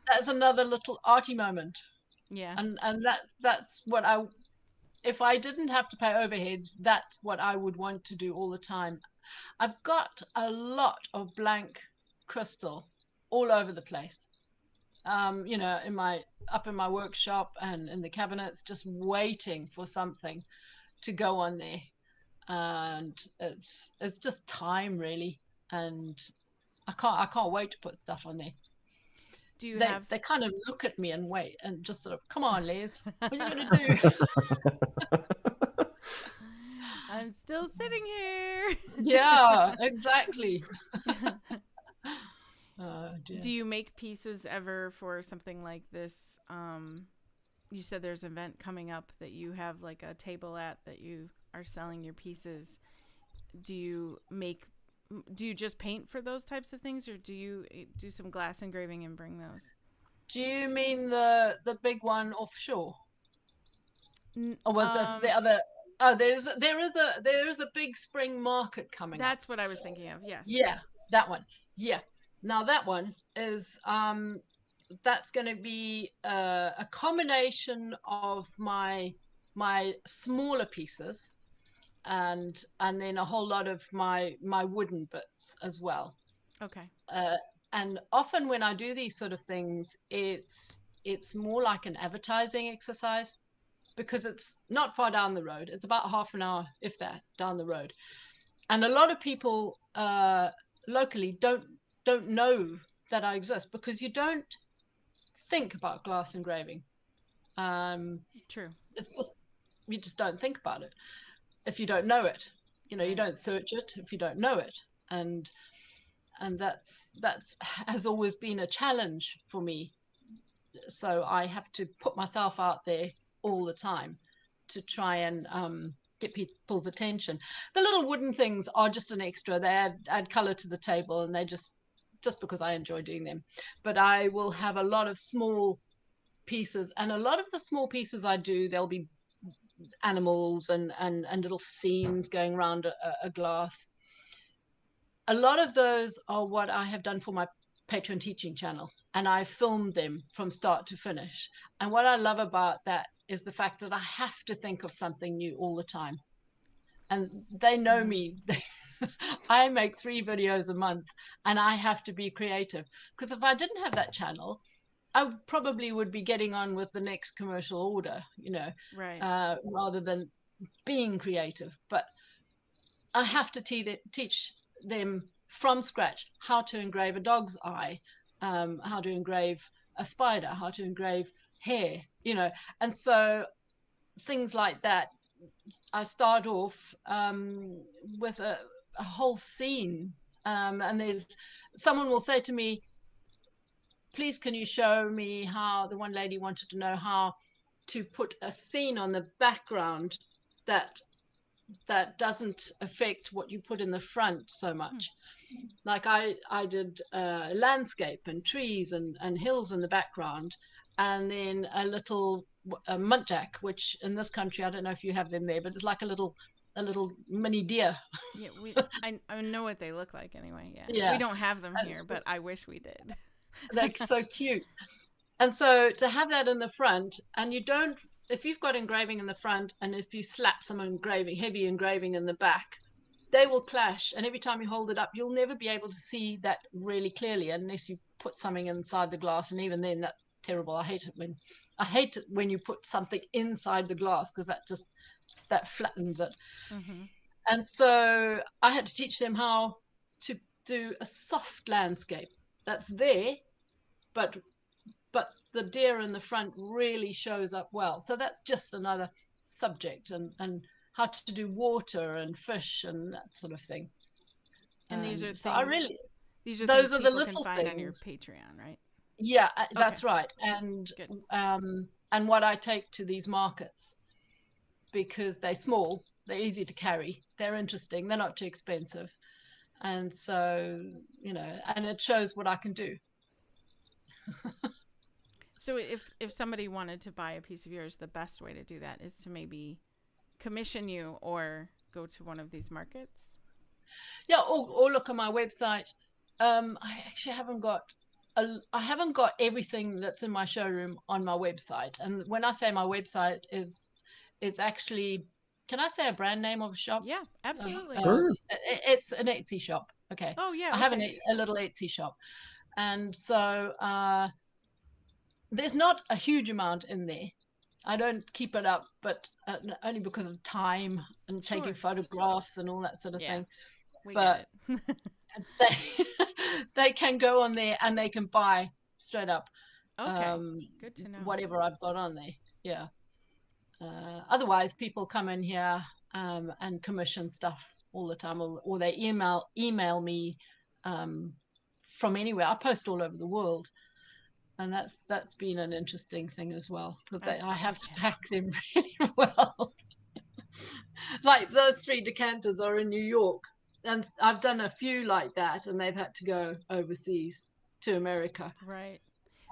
C: That's another little arty moment.
A: Yeah.
C: And that's what I, if I didn't have to pay overheads, that's what I would want to do all the time. I've got a lot of blank crystal all over the place. You know, in my workshop and in the cabinets, just waiting for something to go on there. And it's just time, really. And I can't wait to put stuff on there.
A: Do you
C: They kind of look at me and wait and just sort of, come on, Les, what are you going to do?
A: I'm still sitting here.
C: Yeah, exactly.
A: Do you make pieces ever for something like this? You said there's an event coming up that you have like a table at that you are selling your pieces. Do you just paint for those types of things, or do you do some glass engraving and bring those?
C: Do you mean the big one offshore? Or was this the other? Oh, there is a big spring market coming up.
A: That's what I was thinking of. Yes.
C: Yeah, that one. Yeah. Now that one is that's going to be a combination of my smaller pieces and then a whole lot of my wooden bits as well.
A: Okay.
C: And often when I do these sort of things, it's more like an advertising exercise, because it's not far down the road. It's about half an hour, if that, down the road. And a lot of people locally don't know that I exist, because you don't think about glass engraving.
A: True.
C: It's just, you just don't think about it if you don't know it. You know, you don't search it if you don't know it. And that's has always been a challenge for me. So I have to put myself out there all the time to try and get people's attention. The little wooden things are just an extra. They add color to the table, and they just because I enjoy doing them. But I will have a lot of small pieces, and a lot of the small pieces I do, there'll be animals and little scenes going around a glass. A lot of those are what I have done for my Patreon teaching channel, and I filmed them from start to finish. And what I love about that is the fact that I have to think of something new all the time. And they know me. I make 3 videos a month, and I have to be creative, because if I didn't have that channel, I probably would be getting on with the next commercial order, you know,
A: right.
C: Rather than being creative. But I have to teach them from scratch how to engrave a dog's eye, how to engrave a spider, how to engrave hair, you know. And so things like that, I start off with a whole scene, and there's someone will say to me, please can you show me how, the one lady wanted to know how to put a scene on the background that doesn't affect what you put in the front so much. Like I did landscape and trees and hills in the background, and then a little muntjac, which in this country, I don't know if you have them there, but it's like a little mini deer.
A: Yeah, I know what they look like anyway.
C: Yeah.
A: We don't have them here, but I wish we did.
C: They're so cute. And so to have that in the front, and you don't, if you've got engraving in the front, and if you slap some heavy engraving in the back, they will clash. And every time you hold it up, you'll never be able to see that really clearly unless you put something inside the glass. And even then, that's terrible. I hate it when you put something inside the glass, because that flattens it.
A: Mm-hmm.
C: And so I had to teach them how to do a soft landscape that's there, but the deer in the front really shows up well. So that's just another subject, and how to do water and fish and that sort of thing.
A: And these are
C: so
A: things,
C: those
A: are
C: the
A: little
C: little
A: can
C: things
A: find on your Patreon, right?
C: Yeah, that's right. And
A: good.
C: And what I take to these markets, because they're small, they're easy to carry, they're interesting, they're not too expensive, and so, you know, and it shows what I can do.
A: So if somebody wanted to buy a piece of yours, the best way to do that is to maybe commission you or go to one of these markets.
C: Yeah, or look on my website. I actually I haven't got everything that's in my showroom on my website. And when I say my website it's actually, can I say a brand name of a shop?
A: Yeah, absolutely.
B: Sure.
C: It's an Etsy shop. Okay.
A: Oh yeah,
C: I have
A: okay.
C: a little Etsy shop. And so there's not a huge amount in there. I don't keep it up, but only because of time and taking
A: Sure.
C: photographs and all that sort of
A: Yeah,
C: thing.
A: we
C: But
A: get it.
C: they they can go on there and they can buy straight up
A: Okay, good to know.
C: whatever I've got on there. Yeah. Otherwise, people come in here and commission stuff all the time, or they email me from anywhere. I post all over the world, and that's been an interesting thing as well. But I have to pack them really well. Like those 3 decanters are in New York, and I've done a few like that, and they've had to go overseas to America.
A: Right.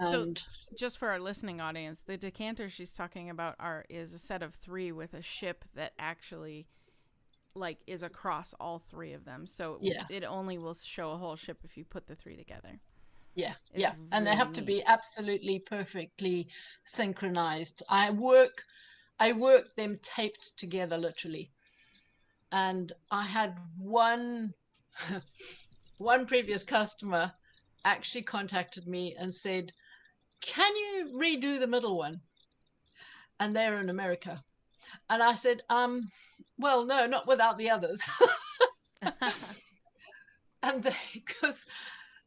C: And
A: So, just for our listening audience, the decanter she's talking about is a set of 3 with a ship that actually like is across all 3 of them. So
C: yeah,
A: it only will show a whole ship if you put the 3 together.
C: yeah,
A: It's
C: yeah, and they
A: really
C: have to be
A: neat.
C: absolutely perfectly synchronized. I work them taped together literally. And I had one one previous customer actually contacted me and said, "Can you redo the middle one?" And they're in America. And I said, well, no, not without the others. And because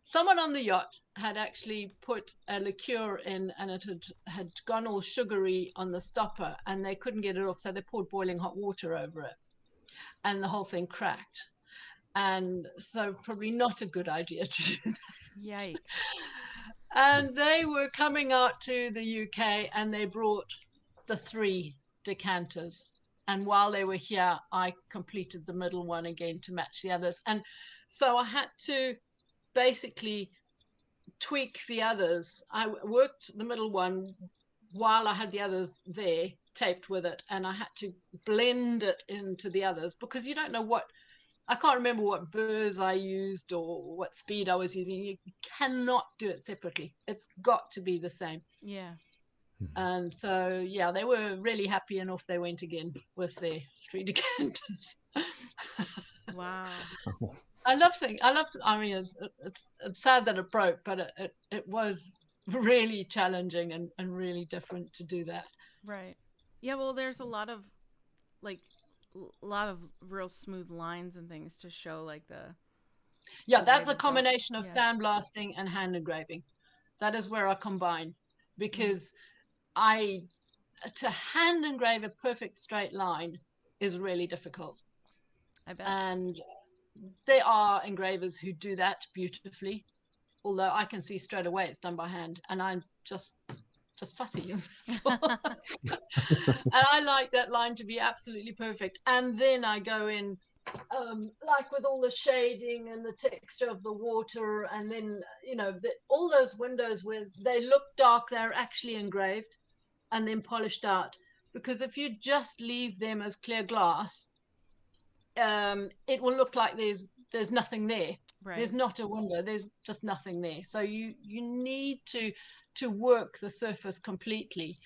C: someone on the yacht had actually put a liqueur in, and it had gone all sugary on the stopper, and they couldn't get it off, so they poured boiling hot water over it, and the whole thing cracked. And so probably not a good idea to do that.
A: Yikes.
C: And they were coming out to the UK, and they brought the 3 decanters. And while they were here, I completed the middle one again to match the others. And so I had to basically tweak the others. I worked the middle one while I had the others there taped with it, and I had to blend it into the others, because you don't know what, I can't remember what burrs I used or what speed I was using. You cannot do it separately. It's got to be the same.
A: Yeah.
C: And so, yeah, they were really happy, and off they went again with their 3 decanters.
A: Wow.
C: I mean, it's sad that it broke, but it was really challenging and really different to do that.
A: Right. Yeah, well, there's a lot of like real smooth lines and things to show like the
C: Yeah,
A: the way
C: that's a
A: the
C: combination of
A: yeah.
C: sandblasting and hand engraving. That is where I combine, because to hand engrave a perfect straight line is really difficult.
A: I bet.
C: And there are engravers who do that beautifully, although I can see straight away it's done by hand, and I'm just fussy. And I like that line to be absolutely perfect. And then I go in like with all the shading and the texture of the water, and then all those windows where they look dark, they're actually engraved and then polished out. Because if you just leave them as clear glass, it will look like there's nothing there.
A: Right.
C: There's not a window, there's just nothing there. So you need to work the surface completely,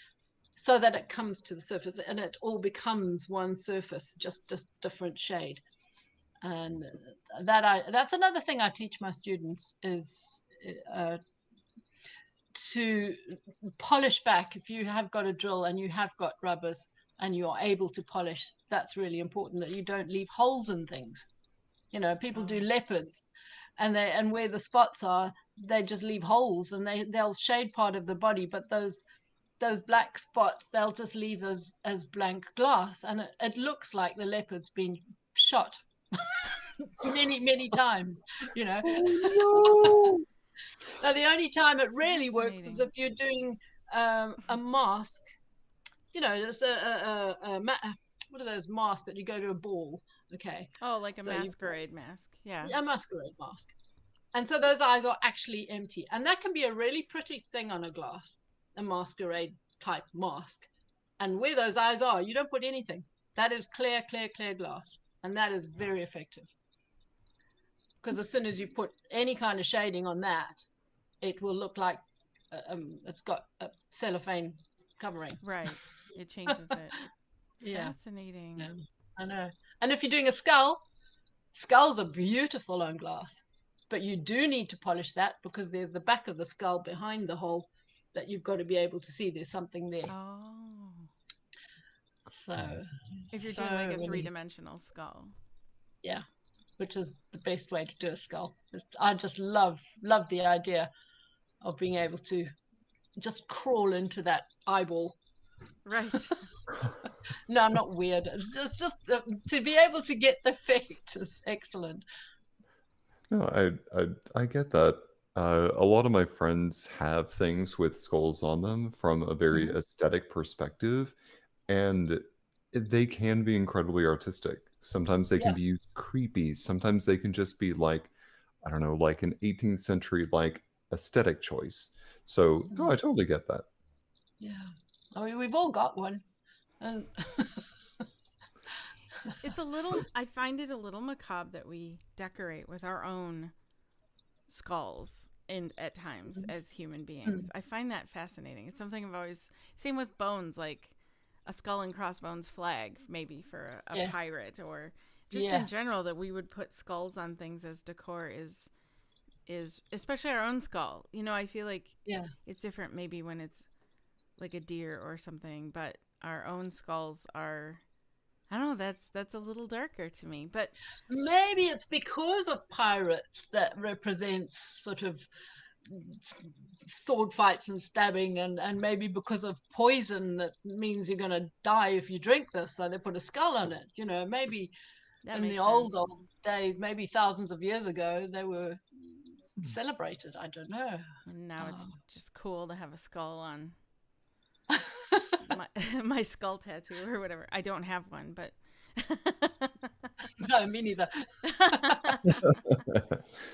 C: so that it comes to the surface and it all becomes one surface, just different shade. And that's another thing I teach my students, is to polish back. If you have got a drill and you have got rubbers and you are able to polish, that's really important, that you don't leave holes in things. People do leopards, and where the spots are, they just leave holes, and they'll shade part of the body, but those black spots they'll just leave as blank glass, and it looks like the leopard's been shot many times.
B: Oh,
C: Now, the only time it really works is if you're doing a mask. Just what are those masks that you go to a ball? Okay.
A: Oh, like a
C: So
A: masquerade mask. Yeah.
C: A masquerade mask. And so those eyes are actually empty. And that can be a really pretty thing on a glass, a masquerade type mask. And where those eyes are, you don't put anything. That is clear, clear, clear glass. And that is very effective. Because as soon as you put any kind of shading on that, it will look like it's got a cellophane covering.
A: Right. It changes it.
C: Yeah.
A: Fascinating.
C: Yeah, I know. And if you're doing a skull, skulls are beautiful on glass. But you do need to polish that because there's the back of the skull behind the hole that you've got to be able to see there's something there.
A: Oh.
C: So
A: If you're
C: so
A: doing like a
C: really-
A: three-dimensional skull.
C: yeah, which is the best way to do a skull. I just love the idea of being able to just crawl into that eyeball.
A: Right.
C: No, I'm not weird. It's just to be able to get the effect is excellent.
B: No, I get that. A lot of my friends have things with skulls on them from a very aesthetic perspective, and they can be incredibly artistic. Sometimes they can
C: Yeah.
B: be used creepy. Sometimes they can just be like, I don't know, like an 18th century like aesthetic choice. So no, I totally get that.
C: Yeah. I mean, we've all got one. And
A: It's a little, I find it a little macabre that we decorate with our own skulls and at times as human beings. I find that fascinating. It's something I've always, same with bones, like a skull and crossbones flag, maybe for a pirate, or just in general that we would put skulls on things as decor is especially our own skull. You know, I feel like it's different maybe when it's like a deer or something, but our own skulls are, I don't know, that's a little darker to me. But
C: maybe it's because of pirates that represents sort of sword fights and stabbing, and maybe because of poison that means you're going to die if you drink this, so they put a skull on it. You know, maybe
A: that
C: in
A: makes
C: the
A: sense.
C: old days, maybe thousands of years ago, they were celebrated. I don't know.
A: And now it's just cool to have a skull on my skull tattoo or whatever. I don't have one, but
C: No, me neither.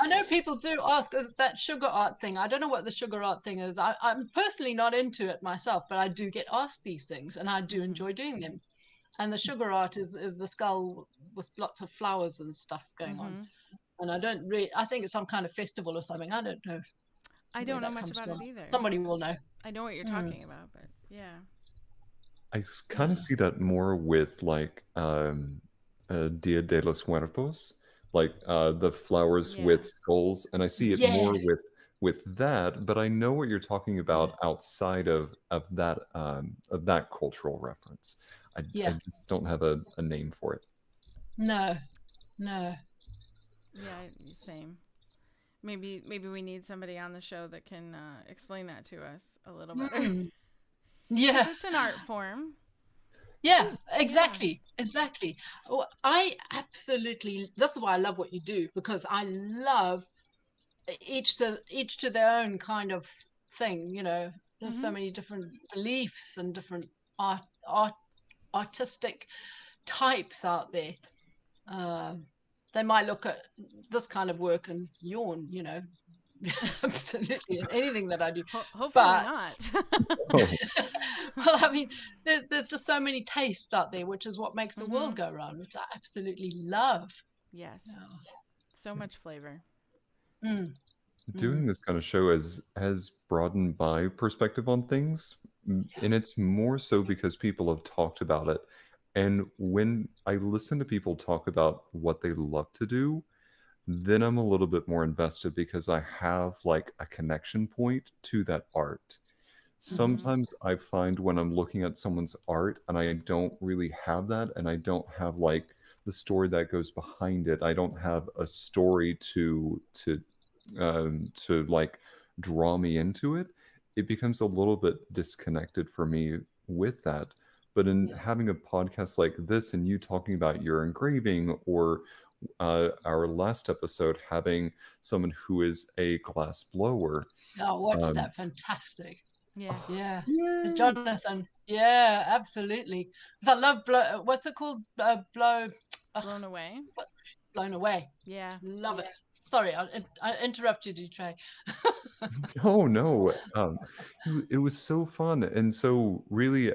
C: I know people do ask, is that sugar art thing? I don't know what the sugar art thing is. I'm personally not into it myself, but I do get asked these things, and I do enjoy doing them. And the sugar art is the skull with lots of flowers and stuff going on. And I don't really, I think it's some kind of festival or something. I don't know.
A: I don't know much about it either.
C: Somebody will know.
A: I know what you're talking about, but yeah.
B: I kind of see that more with like Dia de los Muertos, like the flowers with skulls, and I see it more with that. But I know what you're talking about outside of that cultural reference. I just don't have a name for it.
C: No.
A: Yeah, same. Maybe we need somebody on the show that can explain that to us a little better.
C: Yeah,
A: 'cause it's an art form.
C: Yeah, exactly. Oh, I absolutely. That's why I love what you do, because I love each to their own kind of thing. You know, there's so many different beliefs and different artistic types out there. They might look at this kind of work and yawn, you know. Absolutely, anything that I do.
A: Hopefully
C: But-
A: not.
C: Well, I mean, there's just so many tastes out there, which is what makes the world go round, which I absolutely love.
A: Yes. So much flavor.
B: Doing this kind of show has broadened my perspective on things, and it's more so because people have talked about it. And when I listen to people talk about what they love to do, then I'm a little bit more invested because I have like a connection point to that art. Sometimes I find when I'm looking at someone's art and I don't really have that, and I don't have like the story that goes behind it. I don't have a story to like draw me into it. It becomes a little bit disconnected for me with that. But in having a podcast like this and you talking about your engraving, or our last episode having someone who is a glass blower.
C: Oh, watch that. Fantastic.
A: Yeah.
C: Yeah. Jonathan. Yeah, absolutely. Because I love what's it called?
A: Blown away.
C: blown away.
A: Yeah.
C: Love it. Sorry, I interrupted you, Trey.
B: Oh no, it was so fun, and so really,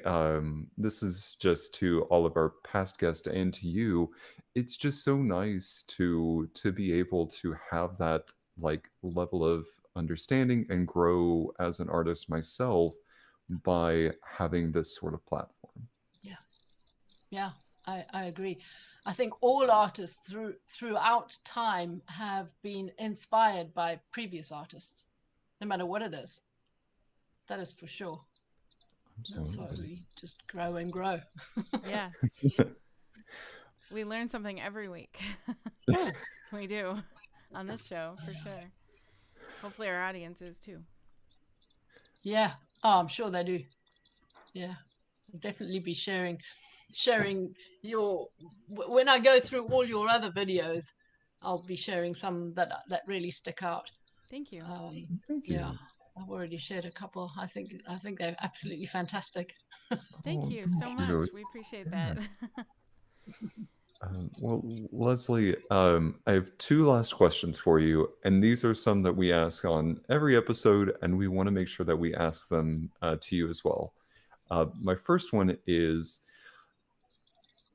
B: this is just to all of our past guests and to you. It's just so nice to be able to have that like level of understanding and grow as an artist myself by having this sort of platform.
C: Yeah, I agree. I think all artists throughout time have been inspired by previous artists, no matter what it is. That is for sure. That's why
B: Absolutely.
C: we just grow and grow.
A: Yes. We learn something every week. We do on this show for sure. Hopefully our audience is too.
C: Yeah. Oh, I'm sure they do. Yeah. I'll definitely be sharing your when I go through all your other videos, I'll be sharing some that really stick out.
A: Thank you.
B: Thank
C: Yeah.
B: you.
C: I've already shared a couple. I think they're absolutely fantastic.
A: Thank
B: Oh,
A: you so
B: thank
A: much.
B: you.
A: We appreciate
B: Yeah.
A: that.
B: Well, Lesley, I have two last questions for you, and these are some that we ask on every episode, and we want to make sure that we ask them to you as well. My first one is,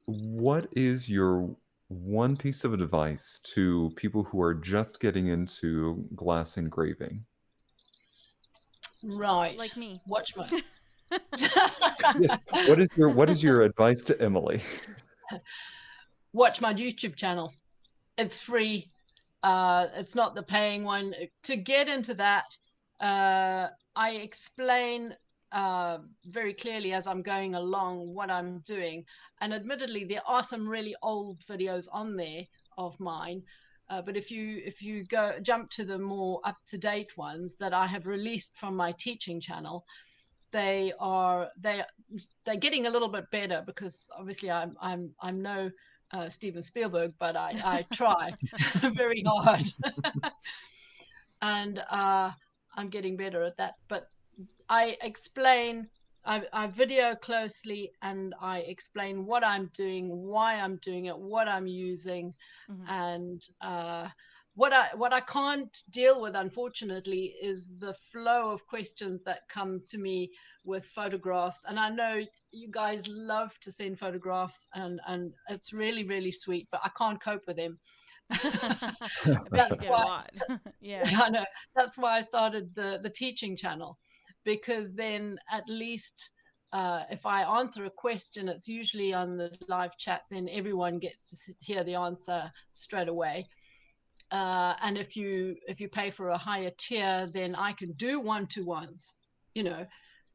B: what is your one piece of advice to people who are just getting into glass engraving?
C: Right.
A: Like me.
C: Watch my
B: Yes. What is your advice to Emily?
C: watch my YouTube channel. It's free. It's not the paying one. To get into that, I explain very clearly as I'm going along what I'm doing. And admittedly, there are some really old videos on there of mine. But if you go jump to the more up to date ones that I have released from my teaching channel, they're getting a little bit better because obviously I'm no Steven Spielberg, but I try very hard, and I'm getting better at that. But I explain, I video closely, and I explain what I'm doing, why I'm doing it, what I'm using, and what I can't deal with, unfortunately, is the flow of questions that come to me with photographs. And I know you guys love to send photographs, and it's really, really sweet, but I can't cope with them.
A: I bet you
C: That's
A: get a
C: why
A: lot. Yeah.
C: I know. That's why I started the teaching channel, because then at least if I answer a question, it's usually on the live chat. Then everyone gets to hear the answer straight away. And if you pay for a higher tier, then I can do one-to-ones, you know,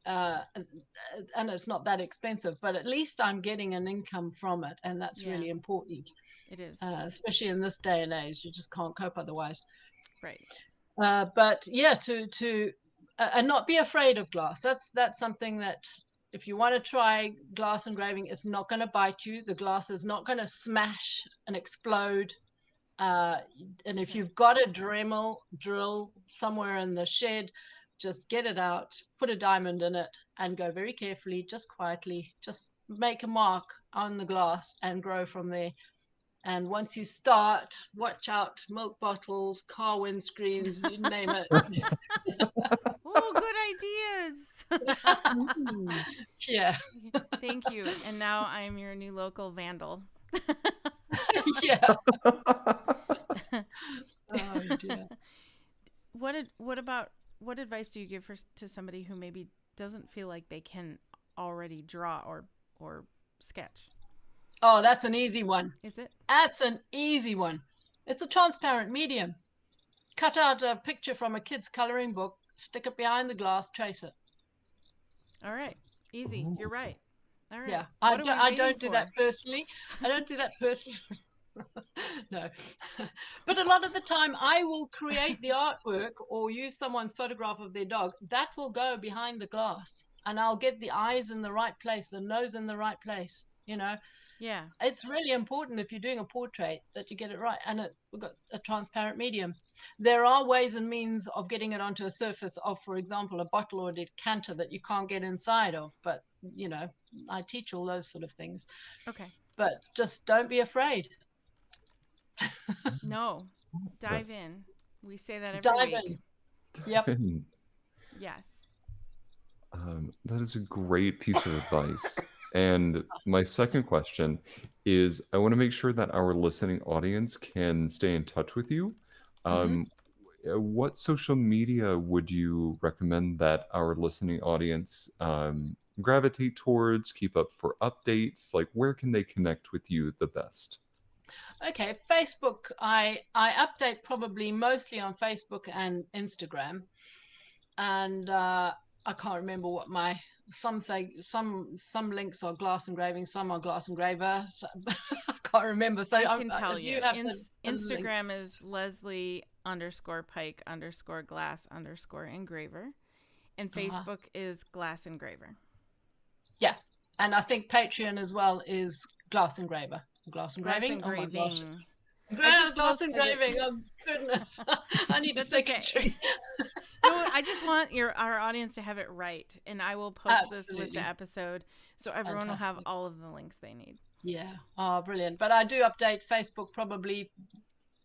C: and it's not that expensive. But at least I'm getting an income from it, and that's
A: Yeah.
C: really important.
A: It is.
C: Especially in this day and age, you just can't cope otherwise.
A: Right.
C: But yeah, to and not be afraid of glass. That's something that if you want to try glass engraving, it's not going to bite you. The glass is not going to smash and explode. And if you've got a Dremel drill somewhere in the shed, just get it out, put a diamond in it, and go very carefully, just quietly, just make a mark on the glass and grow from there. And once you start, watch out, milk bottles, car windscreens, you name it.
A: Oh, good ideas.
C: Yeah.
A: Thank you. And now I'm your new local vandal.
C: Yeah. Oh dear.
A: What advice do you give to somebody who maybe doesn't feel like they can already draw or sketch?
C: Oh, that's an easy one.
A: Is it?
C: That's an easy one. It's a transparent medium. Cut out a picture from a kid's coloring book, stick it behind the glass, trace it.
A: All right. Easy. You're right. All right.
C: Yeah.
A: What
C: I don't do that personally. I don't do that personally. No. But a lot of the time I will create the artwork or use someone's photograph of their dog. That will go behind the glass, and I'll get the eyes in the right place, the nose in the right place, you know.
A: Yeah.
C: It's really important if you're doing a portrait that you get it right, and we've got a transparent medium. There are ways and means of getting it onto a surface of, for example, a bottle or a decanter that you can't get inside of, but you know, I teach all those sort of things.
A: Okay.
C: But just don't be afraid.
A: No, dive in. We say that every
C: Dive
A: week.
C: in. Yep.
A: Yes.
B: That is a great piece of advice. And my second question is I want to make sure that our listening audience can stay in touch with you.
C: Mhm.
B: What social media would you recommend that our listening audience gravitate towards, keep up for updates? Like, where can they connect with you the best?
C: Okay, Facebook. I update probably mostly on Facebook and Instagram, and I can't remember what my some say some links are glass engraving, some are glass engraver. So, I can't remember. So
A: I can tell
C: if
A: you.
C: you have the
A: Instagram
C: links.
A: is Lesley_Pyke_glass_engraver. And Facebook is glass engraver.
C: Yeah, and I think Patreon as well is glass engraver, glass engraving. Oh my gosh,
A: engraving. I just
C: glass
A: posted
C: engraving.
A: it.
C: Oh goodness, I need a
A: That's okay.
C: secretary.
A: No, I just want our audience to have it right, and I will post this with
C: Absolutely.
A: the episode, so everyone will have
C: Fantastic.
A: all of the links they need.
C: Yeah. Oh, brilliant. But I do update Facebook probably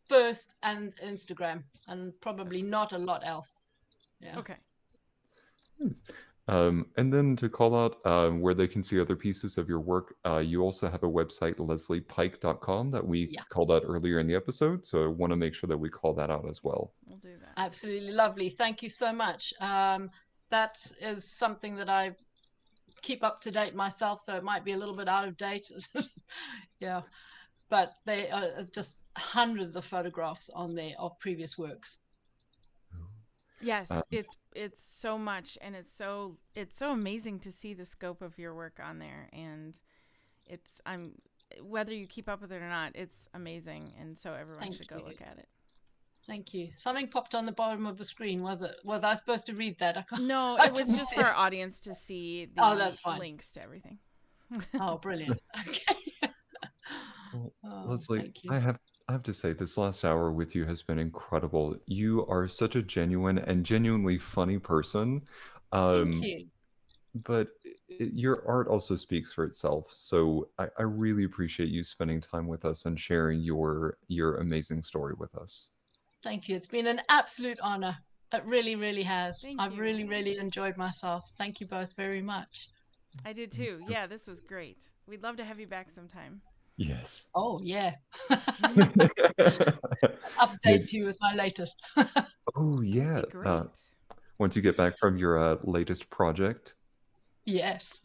C: first and Instagram, and probably not a lot else. Yeah.
A: Okay.
B: Nice. And then to call out where they can see other pieces of your work, you also have a website, lesleypyke.com, that we
C: Yeah.
B: called out earlier in the episode. So I want to make sure that we call that out as well.
A: We'll do that.
C: Absolutely lovely. Thank you so much. That is something that I keep up to date myself, so it might be a little bit out of date. Yeah. But they are just hundreds of photographs on there of previous works.
A: Yes, it's so much, and it's so amazing to see the scope of your work on there, and I'm whether you keep up with it or not, it's amazing, and so everyone should go look at it.
C: Thank you. Something popped on the bottom of the screen. Was it? Was I supposed to read that?
A: No, it was just for our audience to see the
C: that's fine.
A: links to everything.
C: Oh, brilliant. Okay.
B: Well, Lesley, I have to say, this last hour with you has been incredible. You are such a genuine and genuinely funny person.
C: Thank you.
B: But your art also speaks for itself. So I really appreciate you spending time with us and sharing your amazing story with us.
C: Thank you. It's been an absolute honor. It really, really has. I've
A: you.
C: really, really enjoyed myself. Thank you both very much.
A: I did too. Yeah, this was great. We'd love to have you back sometime.
B: Yes.
C: Oh, yeah. Update you with my latest.
B: Oh, yeah.
A: Great.
B: Once you get back from your latest project.
C: Yes.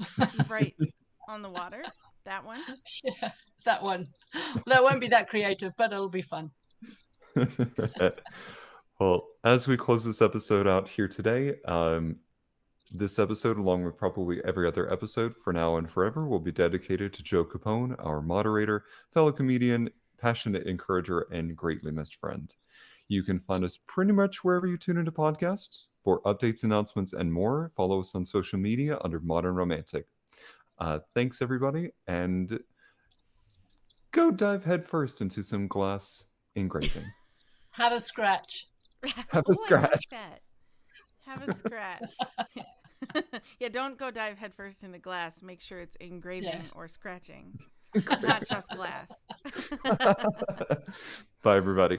A: Right on the water. That one.
C: Yeah, that one. That won't be that creative, but it'll be fun.
B: Well, as we close this episode out here today, this episode, along with probably every other episode for now and forever, will be dedicated to Joe Capone, our moderator, fellow comedian, passionate encourager, and greatly missed friend. You can find us pretty much wherever you tune into podcasts. For updates, announcements, and more, follow us on social media under Modern Romantic. Thanks, everybody, and go dive headfirst into some glass engraving.
C: Have a scratch.
B: Have a scratch.
A: I like that. Have a scratch. Yeah, don't go dive headfirst into glass. Make sure it's engraving or scratching, not just glass.
B: Bye, everybody.